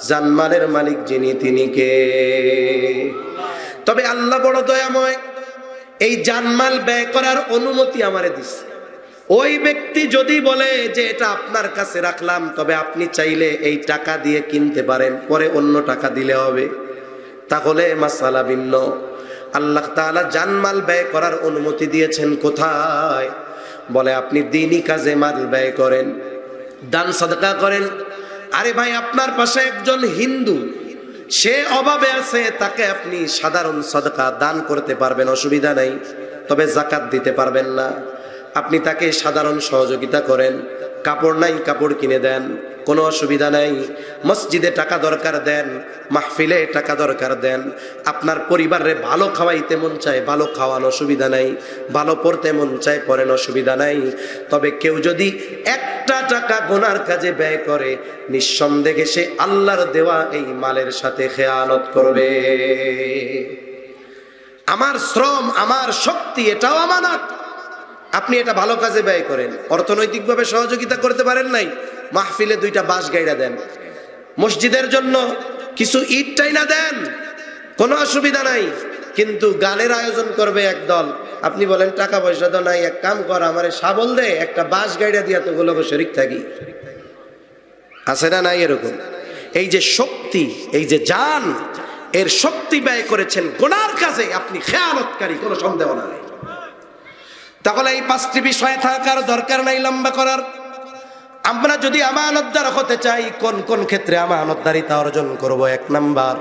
[SPEAKER 1] জানমালের মালিক যিনি, তিনি কে? তবে আল্লাহ বড় দয়াময়, এই জানমাল ব্যয় করার অনুমতি আমারে দিছে। ওই ব্যক্তি যদি বলে যে এটা আপনার কাছে রাখলাম, তবে আপনি চাইলে এই টাকা দিয়ে কিনতে পারেন, পরে অন্য টাকা দিলে হবে, তাহলে মাসালা ভিন্ন। আল্লাহ তাআলা জানমাল ব্যয় করার অনুমতি দিয়েছেন কোথায়? বলে আপনি দ্বীনি কাজে মাল ব্যয় করেন, দান সাদকা করেন। আরে ভাই, আপনার পাশে একজন হিন্দু, সে অভাবে আছে, তাকে আপনি সাধারণ সাদকা দান করতে পারবেন, অসুবিধা নাই। তবে যাকাত দিতে পারবেন না। আপনি তাকে সাধারণ সহযোগিতা করেন, কাপড় নাই কাপড় কিনে দেন, কোনো অসুবিধা নাই। মসজিদে টাকা দরকার দেন, মাহফিলে টাকা দরকার দেন। আপনার পরিবারে ভালো খাওয়াইতে মন চায়, ভালো খাওয়ান, অসুবিধা নাই। ভালো পড়তে মন চায়, পড়েন, অসুবিধা নাই। তবে কেউ যদি একটা টাকা গুনার কাজে ব্যয় করে, নিঃসন্দেহে সে আল্লাহর দেওয়া এই মালের সাথে খেয়ানত করবে। আমার শ্রম, আমার শক্তি, এটাও আমানত। আপনি এটা ভালো কাজে ব্যয় করেন, অর্থনৈতিকভাবে সহযোগিতা করতে পারেন নাই, মাহফিলে 2টা বাঁশ গাইড়া দেন, মসজিদের জন্য কিছু ইট টাইনা দেন, কোনো অসুবিধা নাই। কিন্তু গানের আয়োজন করবে একদল, আপনি বলেন টাকা পয়সা তো নাই, এক কাম কর আমারে শাবল দে, একটা বাঁশ গাইড়া দিয়া তো গুলোকে শরীক থাকি। আছে না নাই এরকম? এই যে শক্তি, এই যে জান, এর শক্তি ব্যয় করেছেন গুনার কাজে, আপনি খেয়ানতকারী, কোনো সন্দেহ নাই। তাহলে এই 5টি বিষয়ে থাকার দরকার নাই লম্বা করার। আমরা যদি আমানতদার হতে চাই, কোন কোন ক্ষেত্রে আমানতদারিতা অর্জন করব? 1 নাম্বার,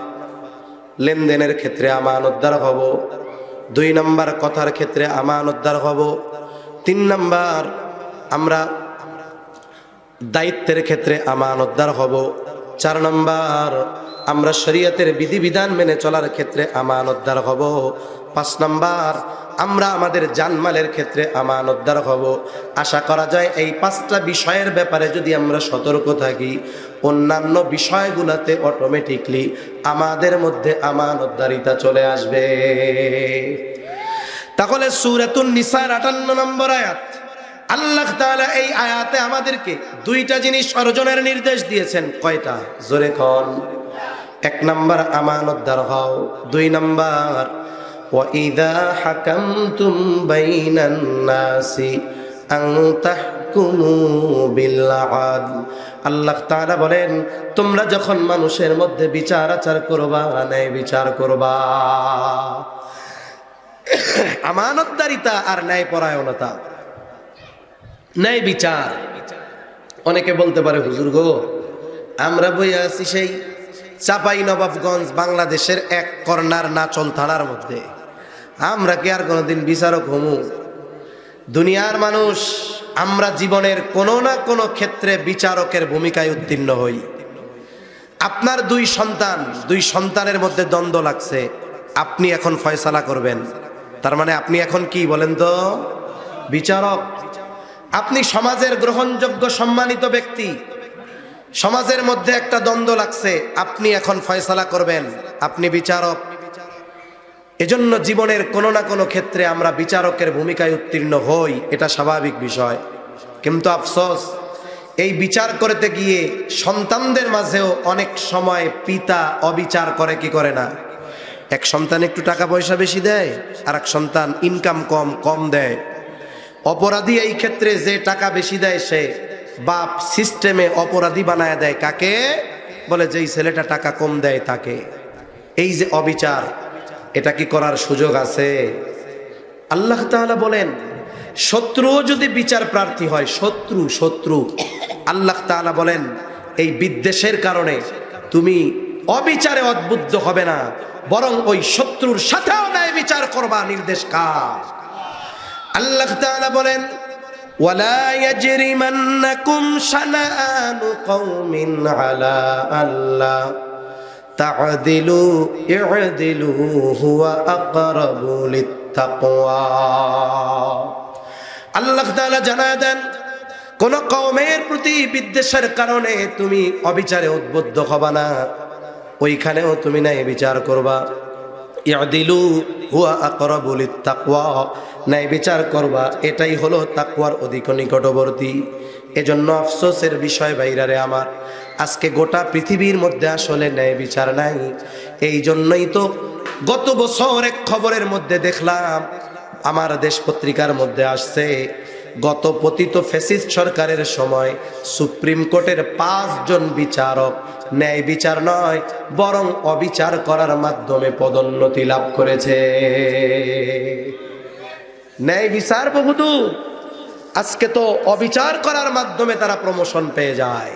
[SPEAKER 1] লেনদেনের ক্ষেত্রে আমানতদার হব। 2 নাম্বার, কথার ক্ষেত্রে আমানতদার হব। 3 নাম্বার, আমরা দায়িত্বের ক্ষেত্রে আমানতদার হব। 4 নাম্বার, আমরা শরীয়তের বিধিবিধান মেনে চলার ক্ষেত্রে আমানতদার হব। 5 নাম্বার, আমরা আমাদের জানমালের ক্ষেত্রে আমানতদার হব। আশা করা যায় এই 5টা বিষয়ের ব্যাপারে যদি আমরা সতর্ক থাকি, অন্যান্য বিষয়গুলোতে অটোমেটিকলি আমাদের মধ্যে আমানতদারিতা চলে আসবে। তাহলে সূরাতুন নিসার 58 নম্বর আয়াত, আল্লাহ তাআলা এই আয়াতে আমাদেরকে 2টা জিনিস অর্জনের নির্দেশ দিয়েছেন। কয়টা? জোরে কোন? 1 নাম্বার, আমানতদার হও। 2 নাম্বার, وَإِذَا حَكَمْتُمْ بَيْنَ النَّاسِ أَنْ تَحْكُمُوا بِالْعَدْلِ। আল্লাহ তাআলা বলেন, তোমরা যখন মানুষের মধ্যে বিচার আচার করবা, ন্যায় বিচার করবা। আমানতদারিতা আর ন্যায় পরায়ণতা, ন্যায় বিচার। অনেকে বলতে পারে, হুজুর গো, আমরা বইয়া আছি সেই চাপাই নবাবগঞ্জ, বাংলাদেশের এক কর্নার নাচল থানার মধ্যে, আমরা কি আর কোনোদিন বিচারক হমু? দুনিয়ার মানুষ, আমরা জীবনের কোনো না কোনো ক্ষেত্রে বিচারকের ভূমিকায় উত্তীর্ণ হই। আপনার 2 সন্তান, 2 সন্তানের মধ্যে দ্বন্দ্ব লাগছে, আপনি এখন ফয়সালা করবেন। তার মানে আপনি এখন কি বলেন তো? বিচারক। আপনি সমাজের গ্রহণযোগ্য সম্মানিত ব্যক্তি, সমাজের মধ্যে একটা দ্বন্দ্ব লাগছে, আপনি এখন ফয়সালা করবেন, আপনি বিচারক। এজন্য জীবনের কোনো না কোনো ক্ষেত্রে আমরা বিচারকের ভূমিকায় উত্তীর্ণ হই, এটা স্বাভাবিক বিষয়। কিন্তু আফসোস, এই বিচার করতে গিয়ে সন্তানদের মাঝেও অনেক সময় পিতা অবিচার করে, কি করে না? এক সন্তান একটু টাকা পয়সা বেশি দেয়, আর এক সন্তান ইনকাম কম দেয়। অপরাধী এই ক্ষেত্রে যে টাকা বেশি দেয় সে বাপ সিস্টেমে অপরাধী বানায় দেয় কাকে? বলে যেই ছেলেটা টাকা কম দেয় তাকে। এই যে অবিচার, এটা কি করার সুযোগ আছে? আল্লাহ তাআলা বলেন শত্রুও যদি বিচার প্রার্থী হয়, শত্রু আল্লাহ তাআলা বলেন এই বিদ্বেষের কারণে তুমি অবিচারে উদ্বুদ্ধ হবে না, বরং ওই শত্রুর সাথেও ন্যায় বিচার করবা। নির্দেশ কার? আল্লাহ তাআলা বলেন ওয়ালা ইয়াজরিমান্নাকুম শানাআনু কওমিন আলা আল্লা তা'দিলু ই'দিলু হুয়া আকরাবু লিত্তাকওয়া। আল্লাহ তাআলা জানায় দেন কোন কওমের প্রতি বিদ্বেষের কারণে তুমি অবিচারে উদ্বুদ্ধ হবা না, ওইখানেও তুমি ন্যায় বিচার করবা। ইয়াদিলু হুয়া আকরাবু লিত্তাকওয়া, ন্যায় বিচার করবা, এটাই হলো তাকওয়ার অধিক নিকটবর্তী। এজন্য আফসোসের বিষয় ভাইরারে আমার, আজকে গোটা পৃথিবীর মধ্যে আসলে ন্যায় বিচার নাই। এই জন্যই তো গত বছর এক খবরের মধ্যে দেখলাম, আমার দেশ পত্রিকার মধ্যে আসছে, গত পতিত ফ্যাসিস্ট সরকারের সময় সুপ্রিম কোর্টের 5 জন বিচারক ন্যায় বিচার নয় বরং অবিচার করার মাধ্যমে পদোন্নতি লাভ করেছে। ন্যায় বিচার বহুদূর, আজকে তো অবিচার করার মাধ্যমে তারা প্রমোশন পেয়ে যায়।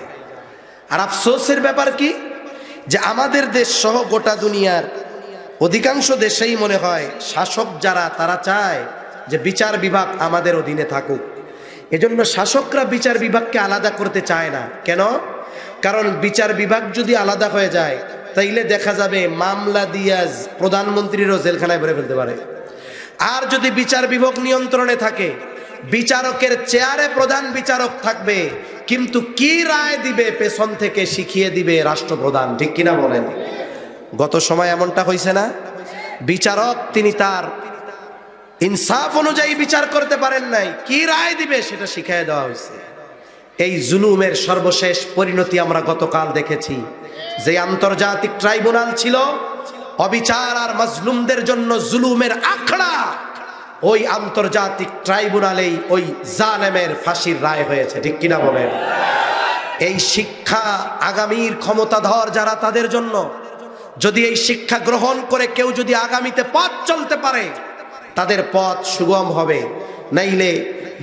[SPEAKER 1] আর আফসোসের ব্যাপার কি, যে আমাদের দেশ সহ গোটা দুনিয়ার অধিকাংশ দেশেই মনে হয় শাসক যারা তারা চায় যে বিচার বিভাগ আমাদের অধীনে থাকুক। এজন্য শাসকরা বিচার বিভাগকে আলাদা করতে চায় না। কেন? কারণ বিচার বিভাগ যদি আলাদা হয়ে যায় তাইলে দেখা যাবে মামলা দিয়া প্রধানমন্ত্রীরও জেলখানায় ভরে ফেলতে পারে। আর যদি বিচার বিভাগ নিয়ন্ত্রণে থাকে, বিচারকের চেয়ারে প্রধান বিচারক থাকবে, কিন্তু কি রায় দিবে পেছন থেকে শিখিয়ে দিবে রাষ্ট্রপ্রধান। ঠিক কিনা বলেন? গত সময় এমনটা হয়েছে না? বিচারক তিনি তার ইনসাফ অনুযায়ী বিচার করতে পারেন নাই, কি রায় দিবে সেটা শিখিয়ে দেওয়া হয়েছে। এই জুলুমের সর্বশেষ পরিণতি আমরা গতকাল দেখেছি। যে আন্তর্জাতিক ট্রাইব্যুনাল ছিল অবিচার আর মাজলুমদের জন্য জুলুমের আখড়া, ওই আন্তর্জাতিক ট্রাইব্যুনালেই ওই জালেমের ফাঁসির রায় হয়েছে। ঠিক কিনা বলেন? এই শিক্ষা আগামীর ক্ষমতাধর যারা তাদের জন্য, যদি এই শিক্ষা গ্রহণ করে কেউ যদি আগামীতে পথ চলতে পারে তাদের পথ সুগম হবে। নাইলে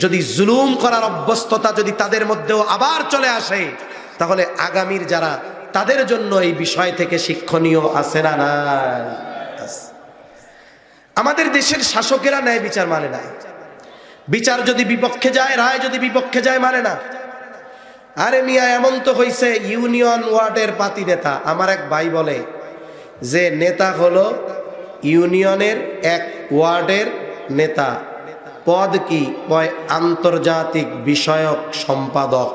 [SPEAKER 1] যদি জুলুম করার অভ্যস্ততা যদি তাদের মধ্যেও আবার চলে আসে, তাহলে আগামীর যারা তাদের জন্য এই বিষয় থেকে শিক্ষণীয় আছে না? নাই। আমাদের দেশের শাসকেরা ন্যায় বিচার মানে না। বিচার যদি বিপক্ষে যায়, রায় যদি বিপক্ষে যায়, মানে না। আরে মিয়া, এমন তো হয়েছে ইউনিয়ন ওয়ার্ডের পাতি নেতা, আমার এক ভাই বলে যে নেতা হলো ইউনিয়নের এক ওয়ার্ডের নেতা, পদ কি? কয় আন্তর্জাতিক বিষয়ক সম্পাদক।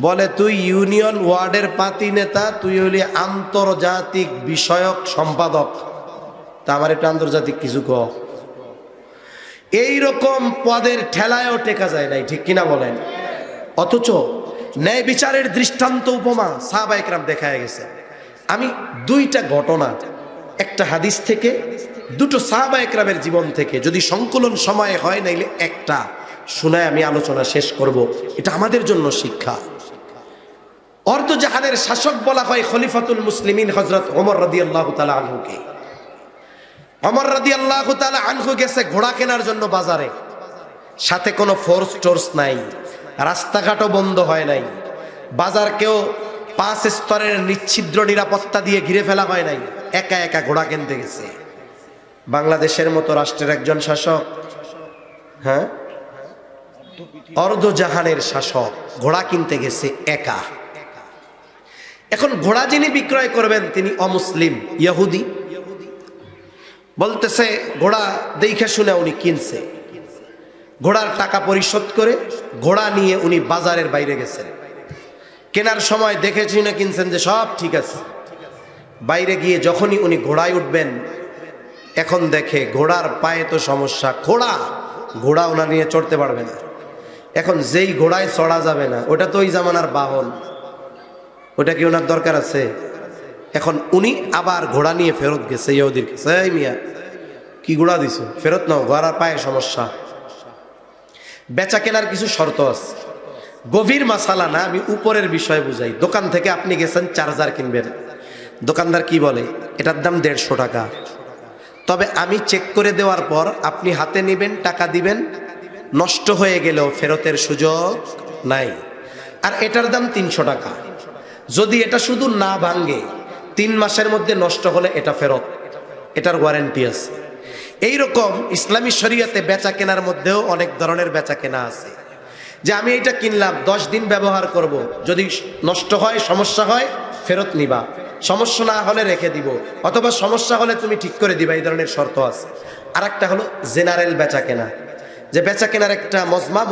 [SPEAKER 1] বলে তুই ইউনিয়ন ওয়ার্ডের পাতি নেতা, তুই হলি আন্তর্জাতিক বিষয়ক সম্পাদক, তা আমার একটু আন্তর্জাতিক কিছু ক। এইরকম পদের ঠেলায়ও টেকা যায় নাই। ঠিক কিনা বলেন? অথচ ন্যায় বিচারের দৃষ্টান্ত উপমা সাহাবায়ে কেরাম দেখায় গেছে। আমি 2টা ঘটনা, একটা হাদিস থেকে, 2টো সাহাবায়ে কেরামের জীবন থেকে, যদি সংকলন সময় হয় নাইলে একটা শোনায় আমি আলোচনা শেষ করব। এটা আমাদের জন্য শিক্ষা। অর্ধজাহানের শাসক বলা হয় খলিফাতুল মুসলিমিন হযরত ওমর রাদিয়াল্লাহু তাআলা আনহুকে। ওমর রাদিয়াল্লাহু তাআলা আনহু গেছে ঘোড়া কেনার জন্য বাজারে, সাথে কোনো ফোর্স টোর্স নাই, রাস্তাঘাটও বন্ধ হয় নাই, বাজার কেউ 5 স্তরের নিচ্ছিদ্র নিরাপত্তা দিয়ে ঘিরে ফেলা হয় নাই, একা একা ঘোড়া কিনতে গেছে। বাংলাদেশের মতো রাষ্ট্রের একজন শাসক, হ্যাঁ, অর্ধজাহানের শাসক ঘোড়া কিনতে গেছে একা। এখন ঘোড়া যিনি বিক্রয় করবেন তিনি অমুসলিম ইহুদি। বলতেছে ঘোড়া দেখে শুনে উনি কিনছে, ঘোড়ার টাকা পরিশোধ করে ঘোড়া নিয়ে উনি বাজারের বাইরে গেছেন। কেনার সময় দেখে শুনে কিনছেন যে সব ঠিক আছে। বাইরে গিয়ে যখনই উনি ঘোড়ায় উঠবেন, এখন দেখে ঘোড়ার পায়ে তো সমস্যা, ঘোড়া ওনা নিয়ে চড়তে পারবে না। এখন যেই ঘোড়ায় চড়া যাবে না, ওটা তো ওই জামানার বাহন, ওটা কি ওনার দরকার আছে? এখন উনি আবার ঘোড়া নিয়ে ফেরত গেছে ইহুদির কাছে। এই মিয়া কি ঘোড়া দিছো, ফেরত নাও, ঘোড়ার পায়ে সমস্যা। বেচা কেনার কিছু শর্ত আছে, গভীর মাসালা না, আমি উপরের বিষয় বুঝাই। দোকান থেকে আপনি গেছেন চার্জার কিনবেন, দোকানদার কি বলে, এটার দাম 150 টাকা, তবে আমি চেক করে দেওয়ার পর আপনি হাতে নেবেন, টাকা দিবেন, নষ্ট হয়ে গেলেও ফেরতের সুযোগ নাই। আর এটার দাম 300 টাকা, যদি এটা শুধু না ভাঙ্গে 3 মাসের মধ্যে নষ্ট হলে এটা ফেরত, এটার ওয়ারেন্টি আছে। এইরকম ইসলামী শরীয়তে বেচা কেনার মধ্যেও অনেক ধরনের বেচা কেনা আছে, যে আমি এটা কিনলাম 10 দিন ব্যবহার করব, যদি নষ্ট হয় সমস্যা হয় ফেরত নিবা, সমস্যা না হলে রেখে দিব, অথবা সমস্যা হলে তুমি ঠিক করে দিবা, এই ধরনের শর্ত আছে। আর একটা হলো জেনারেল বেচা কেনা, যে বেচা কেনার একটা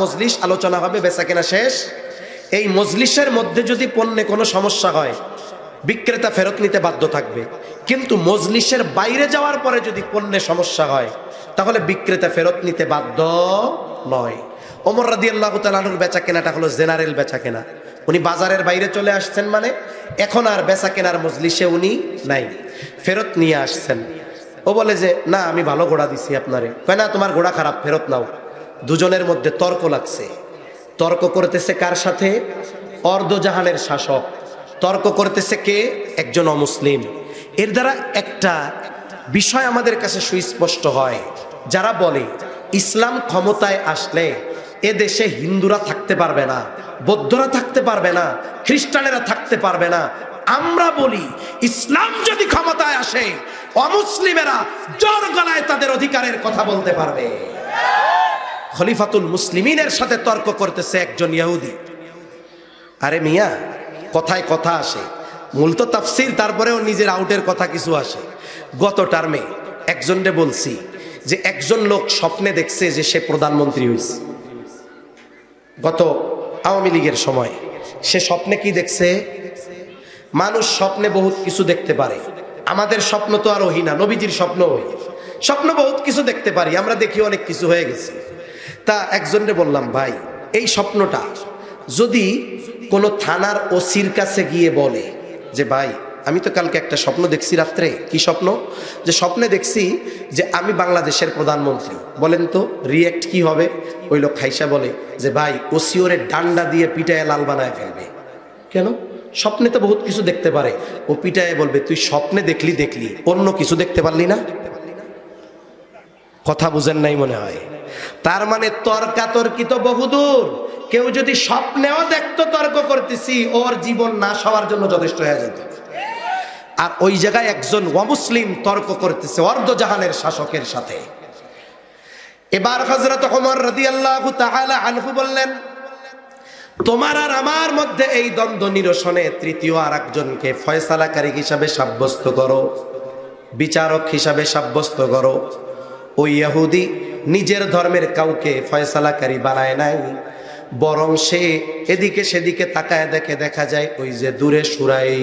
[SPEAKER 1] মজলিস আলোচনা হবে, বেচা কেনা শেষ, এই মজলিসের মধ্যে যদি পণ্যে কোনো সমস্যা হয় বিক্রেতা ফেরত নিতে বাধ্য থাকবে, কিন্তু মজলিসের বাইরে যাওয়ার পরে যদি পণ্যে সমস্যা হয় তাহলে বিক্রেতা ফেরত নিতে বাধ্য নয়। ওমর রাদিয়াল্লাহু তাআলা আনহুর বেচা কেনাটা হলো জেনারেল বেচা কেনা। উনি বাজারের বাইরে চলে আসছেন, মানে এখন আর বেচা কেনার মজলিসে উনি নাই, ফেরত নিয়ে আসছেন। ও বলে যে না আমি ভালো ঘোড়া দিছি আপনারে, কয় না তোমার ঘোড়া খারাপ, ফেরত নাও। দুজনের মধ্যে তর্ক লাগছে, তর্ক করতেছে কার সাথে, অর্ধজাহানের শাসক, তর্ক করতেছে কে, একজন অমুসলিম। এর দ্বারা একটা বিষয় আমাদের কাছে সুস্পষ্ট হয়, যারা বলে ইসলাম ক্ষমতায় আসলে এ দেশে হিন্দুরা থাকতে পারবে না, বৌদ্ধরা থাকতে পারবে না, খ্রিস্টানেরা থাকতে পারবে না, আমরা বলি ইসলাম যদি ক্ষমতায় আসে অমুসলিমেরা জোর গলায় তাদের অধিকারের কথা বলতে পারবে। খলিফাতুল মুসলিমিনের সাথে তর্ক করতেছে একজন ইহুদি। আরে মিয়া, কথায় কথা আসে, মূল তো তাফসীর, তারপরেও নিজের আউটের কথা কিছু আসে। গত টার্মে একজনকে বলছি যে একজন লোক স্বপ্নে দেখছে যে সে প্রধানমন্ত্রী হয়েছে, গত আওয়ামী লীগের সময়। সে স্বপ্নে কি দেখছে, মানুষ স্বপ্নে বহুত কিছু দেখতে পারে, আমাদের স্বপ্ন তো আর ওহি না, নবীজির স্বপ্ন ওহি, স্বপ্ন বহুত কিছু দেখতে পারি, আমরা দেখি অনেক কিছু হয়ে গেছে। তা একজনকে বললাম ভাই এই স্বপ্নটা যদি কোনো থানার ওসির কাছে গিয়ে বলে যে ভাই আমি তো কালকে একটা স্বপ্ন দেখছি রাত্রে, কি স্বপ্ন, যে স্বপ্নে দেখছি যে আমি বাংলাদেশের প্রধানমন্ত্রী, বলেন তো রিয়েক্ট কি হবে? ওই লোক খাইসা বলে যে ভাই ওসি ওরে ডান্ডা দিয়ে পিটায় লাল বানায় ফেলবে। কেন? স্বপ্নে তো বহুত কিছু দেখতে পারে, ও পিটায় বলবে তুই স্বপ্নে দেখলি অন্য কিছু দেখতে পারলি না। কথা বুঝেন নাই মনে হয়। তার মানে তর্কাতর্কি তো বহুদূর, কেউ যদি স্বপ্নেও দেখতো তর্ক করতেছি, ওর জীবন নাশ হওয়ার জন্য যথেষ্ট হয়ে যেত। আর ওই জায়গায় একজন অমুসলিম তর্ক করতেছে অর্ধজাহানের শাসকের সাথে। এবার হযরত ওমর রাদিয়াল্লাহু তাআলা আনহু বললেন, তোমার আর আমার মধ্যে এই দ্বন্দ্ব নিরসনে তৃতীয় আর একজনকে ফয়সালাকারী হিসাবে সাব্যস্ত করো, বিচারক হিসাবে সাব্যস্ত করো। ওই ইহুদি নিজের ধর্মের কাউকে ফয়সালাকারী বানায় নাই, বরং সে এদিকে সেদিকে তাকায় দেখে, দেখা যায় ওই যে দূরে সুরাই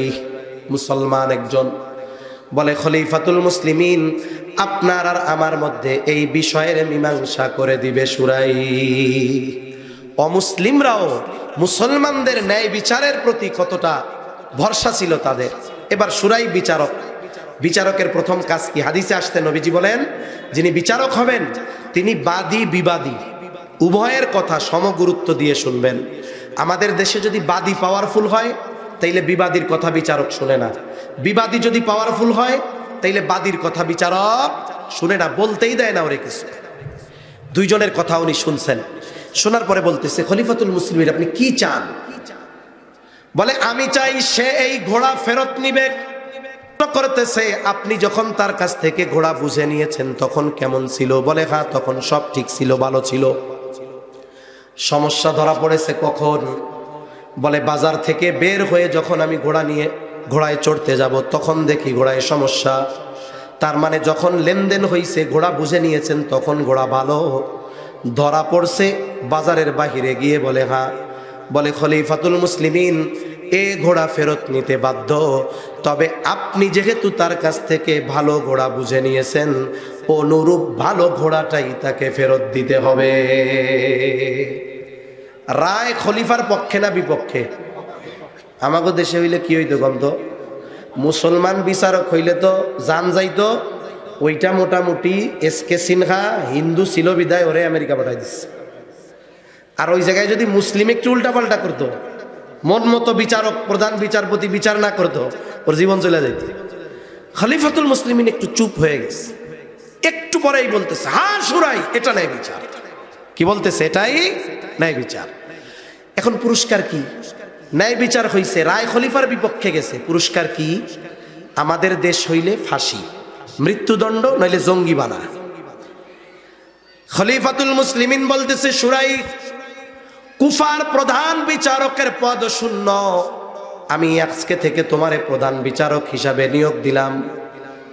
[SPEAKER 1] মুসলমান একজন বলে খলিফাতুল মুসলিমিন আপনার আর আমার মধ্যে এই বিষয়ের মীমাংসা করে দিবে সুরাই। অমুসলিমরাও মুসলমানদের ন্যায় বিচারের প্রতি কতটা ভরসা ছিল তাদের। এবার সুরাই বিচারকের প্রথম কাজ কি? হাদিসে আসতে নবীজি বলেন যিনি বিচারক হবেন তিনি বাদী বিবাদী উভয়ের কথা সমগুরুত্ব দিয়ে শুনবেন। আমাদের দেশে যদি বাদী পাওয়ারফুল হয় তাইলে বিবাদীর কথা বিচারক শুনে না, বিবাদী যদি পাওয়ারফুল হয় তাইলে বাদীর কথা বিচারক শুনে না, বলতেই দেয় না ওরে কিছু। দুইজনের কথা উনি শুনছেন, শোনার পরে বলতেছে খলিফাতুল মুসলিমিন আপনি কি চান? বলে আমি চাই সে এই ঘোড়া ফেরত নিবে। করতেছে আপনি যখন তার কাছ থেকে ঘোড়া বুঝে নিয়েছেন তখন কেমন ছিল? বলে হ্যাঁ তখন সব ঠিক ছিল, ভালো ছিল। সমস্যা ধরা পড়েছে কখন? বলে বাজার থেকে বের হয়ে যখন আমি ঘোড়ায় চড়তে যাব তখন দেখি ঘোড়ায় সমস্যা। তার মানে যখন লেনদেন হয়েছে ঘোড়া বুঝে নিয়েছেন তখন ঘোড়া ভালো, ধরা পড়ছে বাজারের বাহিরে গিয়ে। বলে হ্যাঁ। বলে খলিফাতুল মুসলিমিন এ ঘোড়া ফেরত নিতে বাধ্য, তবে আপনি যেহেতু তার কাছ থেকে ভালো ঘোড়া বুঝে নিয়েছেন অনুরূপ ভালো ঘোড়াটাই তাকে ফেরত দিতে হবে। রায় খলিফার পক্ষে না বিপক্ষে? আমাগো দেশে হইলে কি হইতো গন্ধ? মুসলমান বিচারক হইলে তো জান যাইতো, ওইটা মোটামুটি এসকে সিনহা হিন্দু ছিল বিদায় ওরে আমেরিকা পাঠাই দিচ্ছে। আর ওই জায়গায় যদি মুসলিম একটু উল্টাপাল্টা করতো, মন মতো বিচারক প্রধান বিচারপতি বিচার না করতো, ওর জীবন চলে যেত। খলিফাতুল মুসলিমিন একটু চুপ হয়ে গেছে, একটু পরেই বলতেছে, হ্যাঁ সুরাই, এটা ন্যায় বিচার। কি বলতেছে? এটাই ন্যায় বিচার। এখন পুরস্কার কি? ন্যায় বিচার হইছে, রায় খলিফার বিপক্ষে গেছে, পুরস্কার কি? আমাদের দেশ হইলে ফাঁসি, মৃত্যুদণ্ড, নইলে জঙ্গি বানা। খলিফাতুল মুসলিমিন বলতেছে, সুরাই, কুফার প্রধান বিচারকের পদ শূন্য, আমি আজকে থেকে তোমারে প্রধান বিচারক হিসাবে নিয়োগ দিলাম,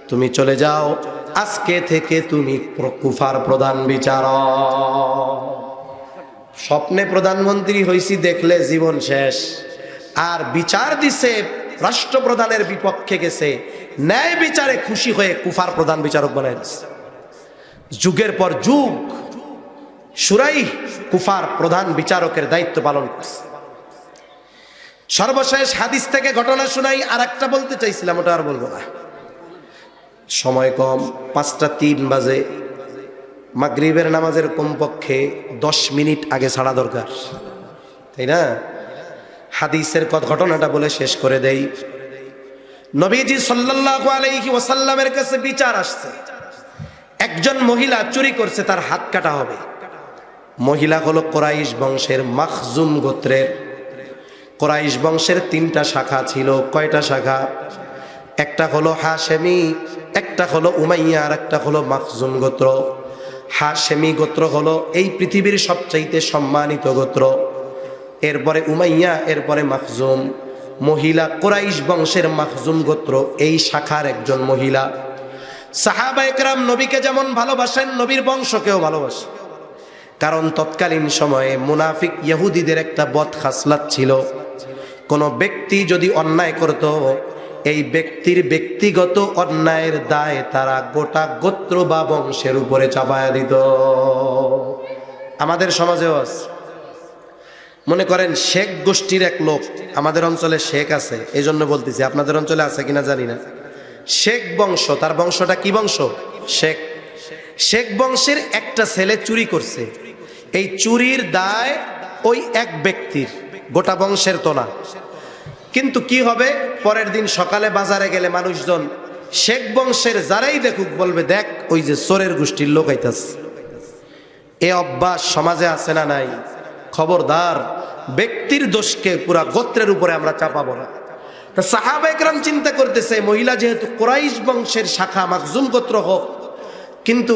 [SPEAKER 1] তুমি চলে যাও, আজকে থেকে তুমি কুফার প্রধান বিচারক। স্বপ্নে প্রধানমন্ত্রী হইছি, দেখলে জীবন শেষ। আর বিচার দিছে, রাষ্ট্রপ্রধানের বিপক্ষে গেছে, ন্যায় বিচারে খুশি হয়ে কুফার প্রধান বিচারক বানাই দিছে। যুগের পর যুগ সুরাই কুফার প্রধান বিচারকের দায়িত্ব পালন করছে। সর্বশেষ হাদিস থেকে ঘটনা শুনাই। আর একটা বলতে চাইছিলাম, ওটা আর বলবো না, সময় কম। 5:03 বাজে, মাগরিবের নামাজের কমপক্ষে 10 মিনিট আগে ছাড়া দরকার, তাই না? হাদিসের ঘটনাটা বলে শেষ করে দেই। নবীজি সাল্লাল্লাহু আলাইহি ওয়াসাল্লামের কাছে বিচার আসছে, একজন মহিলা চুরি করছে, তার হাত কাটা হবে। মহিলা হলো কুরাইশ বংশের, মাখজুম গোত্রের। কুরাইশ বংশের 3টা শাখা ছিল। কয়টা শাখা? একটা হলো হাশেমি, একটা হলো উমাইয়া, আর একটা হলো মাখজুম গোত্র। হাশেমি গোত্র হলো এই পৃথিবীর সবচাইতে সম্মানিত গোত্র, এরপরে উমাইয়া, এরপরে মাখজুম। মহিলা কুরাইশ বংশের মাখজুম গোত্র, এই শাখার একজন মহিলা। সাহাবায়ে কেরাম নবীকে যেমন ভালোবাসেন, নবীর বংশকেও ভালোবাসেন। কারণ তৎকালীন সময়ে মুনাফিক ইহুদিদের একটা বদ খাসলাত ছিল, কোন ব্যক্তি যদি অন্যায় করত, এই ব্যক্তির ব্যক্তিগত অন্যায়ের দায় তারা গোটা গোত্র বা বংশের উপরে চাপায়া দিত। আমাদের সমাজেও আছে। মনে করেন শেখ গোষ্ঠীর এক লোক, আমাদের অঞ্চলে শেখ আছে, এই জন্য বলতেছি, আপনাদের অঞ্চলে আছে কিনা জানি না। শেখ বংশ, তার বংশটা কি বংশ? শেখ। শেখ বংশের একটা ছেলে চুরি করছে, এই চুরির দায় ওই এক ব্যক্তির, গোটা বংশের তো না। কিন্তু কি হবে, পরের দিন সকালে বাজারে গেলে মানুষজন শেখ বংশের যারাই দেখুক বলবে, দেখ ওই যে চোরের গোষ্ঠীর লোক আইতাছে। এ অভ্যাস সমাজে আছে না নাই? খবরদার, ব্যক্তির দোষকে পুরা গোত্রের উপরে আমরা চাপাবো না। তা সাহাবায়ে কেরাম চিন্তা করতেছে, মহিলা যেহেতু কুরাইশ বংশের শাখা, মাখজুম গোত্র হোক, কিন্তু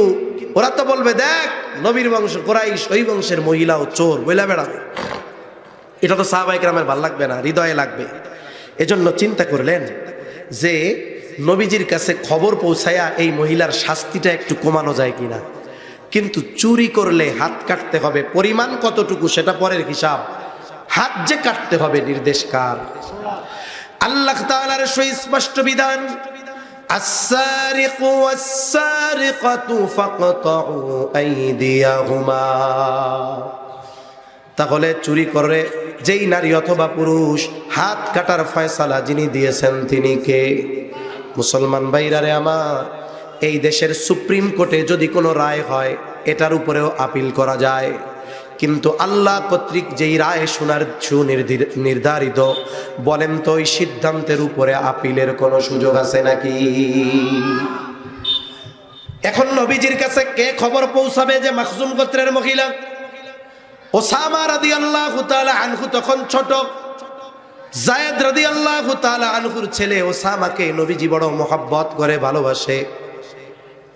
[SPEAKER 1] ওরা তো বলবে, দেখ নবীর বংশ কুরাইশ, ওই বংশের মহিলাও চোর বইলা বেড়াবে। এটা তো সাহাবায়ে কেরামের ভাল লাগবে না, হৃদয়ে লাগবে। এজন্য চিন্তা করলেন যে নবীজির কাছে খবর পৌঁছায়া এই মহিলার শাস্তিটা একটু কমানো যায় কিনা। কিন্তু চুরি করলে হাত কাটতে হবে, পরিমাণ কতটুকু সেটা পরের হিসাব, হাত যে কাটতে হবে নির্দেশ কার? আল্লাহ তাআলার সুস্পষ্ট বিধান, আস-সারিকু ওয়াস-সারিকাতু ফাকতাউ আইদিয়াহুমা। তাহলে চুরি করে যেই নারী অথবা পুরুষ, হাত কাটার ফয়সালা যিনি দিয়েছেন তিনি কে? মুসলমান ভাইরারে আমার, এই দেশের সুপ্রিম কোর্টে যদি কোনো রায় হয়, এটার উপরেও আপিল করা যায়। কিন্তু আল্লাহ কর্তৃক যেই রায় শোনার সুনির্ধারিত, বলেন তো ওই সিদ্ধান্তের উপরে আপিলের কোনো সুযোগ আছে নাকি? এখন নবীজির কাছে কে খবর পৌঁছাবে যে মাখজুম গোত্রের মহিলা? ওসামা রাদিয়াল্লাহু তাআলা আনহু তখন ছোট। যায়েদ রাদিয়াল্লাহু তাআলা আনহুর ছেলে ওসামাকে নবীজি বড় মহব্বত করে, ভালোবাসে।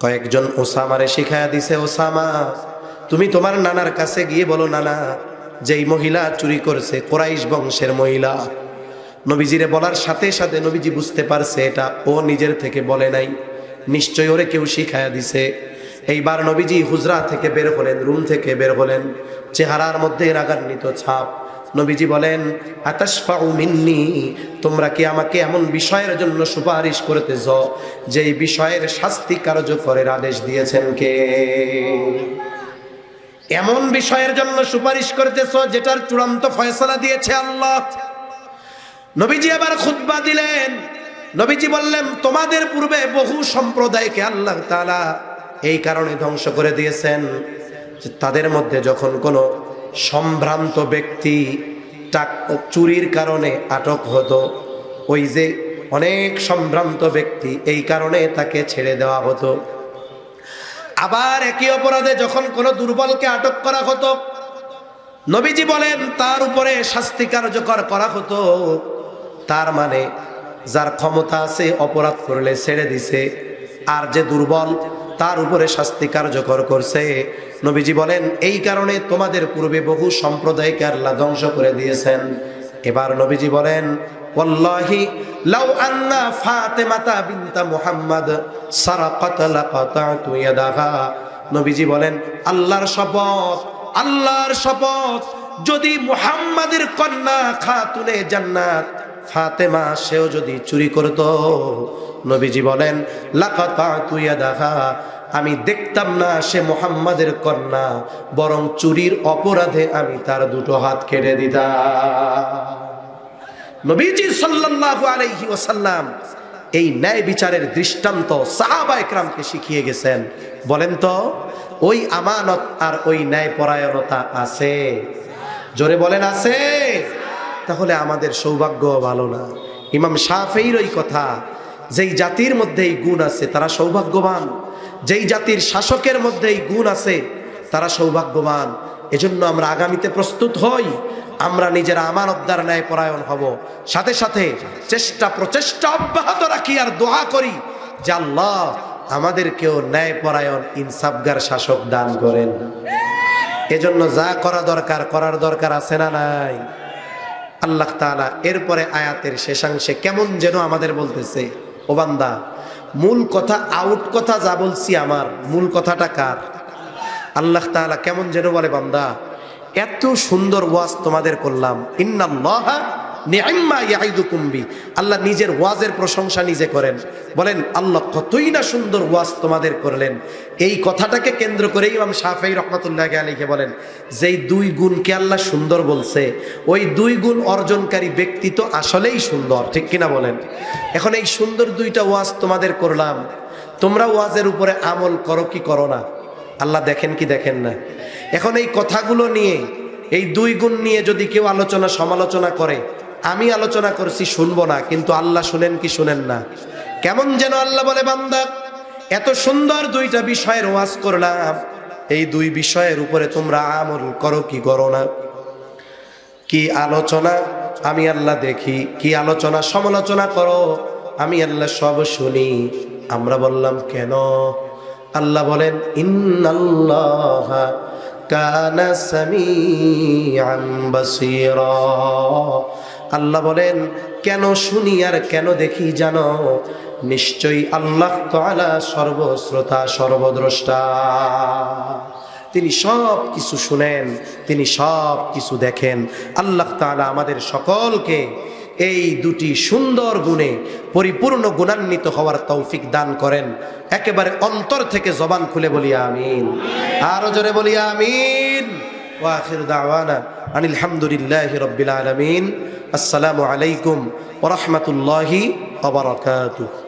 [SPEAKER 1] কয়েকজন ওসামারে শিখায়া দিছে, ওসামা তুমি তোমার নানার কাছে গিয়ে বলো, নানা যেই মহিলা চুরি করছে কুরাইশ বংশের মহিলা। নবীজিরে বলার সাথে সাথে নবীজি বুঝতে পারছে এটা ও নিজের থেকে বলে নাই, নিশ্চয় ওরে কেউ শিখায়া দিছে। এইবার নবীজি হুজরা থেকে বের হলেন, রুম থেকে বের হলেন, চেহারার মধ্যে রাগান্বিত ছাপ। নবীজি বলেন, আতাশফাউ মিন্নি, তোমরা কি আমাকে এমন বিষয়ের জন্য সুপারিশ করতেছ যেই বিষয়ের শাস্তি কার্যকরের আদেশ দিয়েছেন কে? এমন বিষয়ের জন্য সুপারিশ করতেছ যেটার চূড়ান্ত ফয়সালা দিয়েছে আল্লাহ। নবীজি আবার খুতবা দিলেন, নবীজি বললেন তোমাদের পূর্বে বহু সম্প্রদায়কে আল্লাহ তাআলা এই কারণে ধ্বংস করে দিয়েছেন যে তাদের মধ্যে যখন কোনো সম্ভ্রান্ত ব্যক্তি চুরির কারণে আটক হতো, ওই যে অনেক সম্ভ্রান্ত ব্যক্তি, এই কারণে তাকে ছেড়ে দেওয়া হতো। আবার একই অপরাধে যখন কোনো দুর্বলকে আটক করা হতো, নবীজি বলেন তার উপরে শাস্তি কার্যকর করা হতো। তার মানে যার ক্ষমতা আছে অপরাধ করলে ছেড়ে দিছে, আর যে দুর্বল তার উপরে শাস্তি কার্যকর করছে। নবীজি বলেন এই কারণে তোমাদের পূর্বে বহু সম্প্রদায়কে আল্লাহ ধ্বংস করে দিয়েছেন। এবার নবীজি বলেন ওয়াল্লাহি লাউ আন্না ফাতেমাতা বিনতা মুহাম্মদ সারাকাত লাকাতাতু ইয়াদাহা। নবীজি বলেন আল্লাহর শপথ, আল্লাহর শপথ, যদি মুহাম্মাদের কন্যা খাতুনে জান্নাত ফাতেমা সেও যদি চুরি করত, নবীজি বলেন লাকাতাতু ইয়াদাহা, আমি দেখতাম না সে মুহাম্মাদের কন্যা, বরং চুরির অপরাধে আমি তার দুটো হাত কেটে দিতাম। নবীজি সাল্লাল্লাহু আলাইহি ওয়াসাল্লাম এই ন্যায় বিচারের দৃষ্টান্ত সাহাবা একরামকে শিখিয়ে গেছেন। বলেন তো ওই আমানত আর ওই ন্যায় পরায়ণতা আছে? জোরে বলেন আছে? তাহলে আমাদের সৌভাগ্য ভালো না? ইমাম শাফিঈর ওই কথা, যেই জাতির মধ্যে এই গুণ আছে তারা সৌভাগ্যবান, যেই জাতির শাসকের মধ্যে এই গুণ আছে তারা সৌভাগ্যবান। এজন্য আমরা আগামীতে প্রস্তুত হই, আমরা নিজেরা আমানতদার ন্যায় পরায়ণ হব, সাথে সাথে প্রচেষ্টা অব্যাহত রাখি আর দোয়া করি যে আল্লাহ আমাদেরকেও ন্যায় পরায়ণ ইনসাফগার শাসক দান করেন। এজন্য যা করা দরকার করার দরকার আছে না নাই? আল্লাহ তাআলা এরপরে আয়াতের শেষাংশে কেমন যেন আমাদের বলতেছে, ও বান্দা মূল কথা আউট কথা যা বলছি আমার মূল কথাটা কার? আল্লাহ তাআলা কেমন যেন বলে, বান্দা এত সুন্দর ওয়াজ তোমাদের করলাম, ইন্নাল্লাহা নি'ম্মা ইয়াইদুকুম বি, আল্লাহ নিজের ওয়াজের প্রশংসা নিজে করেন, বলেন আল্লাহ কতই না সুন্দর ওয়াজ তোমাদের করলেন। এই কথাটাকে কেন্দ্র করে ইমাম শাফিঈ রাহমাতুল্লাহি আলাইহি বলেন, যেই দুই গুণকে আল্লাহ সুন্দর বলছে, ওই দুই গুণ অর্জনকারী ব্যক্তি তো আসলেই সুন্দর, ঠিক কিনা বলেন? এখন এই সুন্দর দুইটা ওয়াজ তোমাদের করলাম, তোমরা ওয়াজের উপরে আমল করো কি করো না? আল্লাহ দেখেন কি দেখেন না? এখন এই কথাগুলো নিয়ে, এই দুই গুণ নিয়ে যদি কেউ আলোচনা সমালোচনা করে, আমি আলোচনা করছি শুনবো না, কিন্তু আল্লাহ শুনেন কি শুনেন না? কেমন যেন আল্লাহ বলে, বান্দা এত সুন্দর দুইটা বিষয়ের ওয়াজ করলাম, এই দুই বিষয়ের উপরে তোমরা আমল করো কি করো না? কি আলোচনা আমি আল্লাহ দেখি, কি আলোচনা সমালোচনা করো আমি আল্লাহ সব শুনি। আমরা বললাম কেন? আল্লাহ বলেন ইন্নাল্লাহা কানা সামিআন বাসীরা। আল্লাহ বলেন কেন শুনি আর কেন দেখি জানো? নিশ্চয়ই আল্লাহ তাআলা সর্বশ্রোতা সর্বদ্রষ্টা, তিনি সব কিছু শুনেন, তিনি সব কিছু দেখেন। আল্লাহ তাআলা আমাদের সকলকে এই দুটি সুন্দর গুণে পরিপূর্ণ গুণান্বিত হওয়ার তৌফিক দান করেন। একেবারে অন্তর থেকে জবান খুলে বলি আমিন, আরো জোরে বলি আমিন। ওয়া আখিরু দাওয়ানা আনিল হামদুলিল্লাহি রাব্বিল আলামিন। আসসালামু আলাইকুম ওয়া রাহমাতুল্লাহি ওয়া বারাকাতুহু।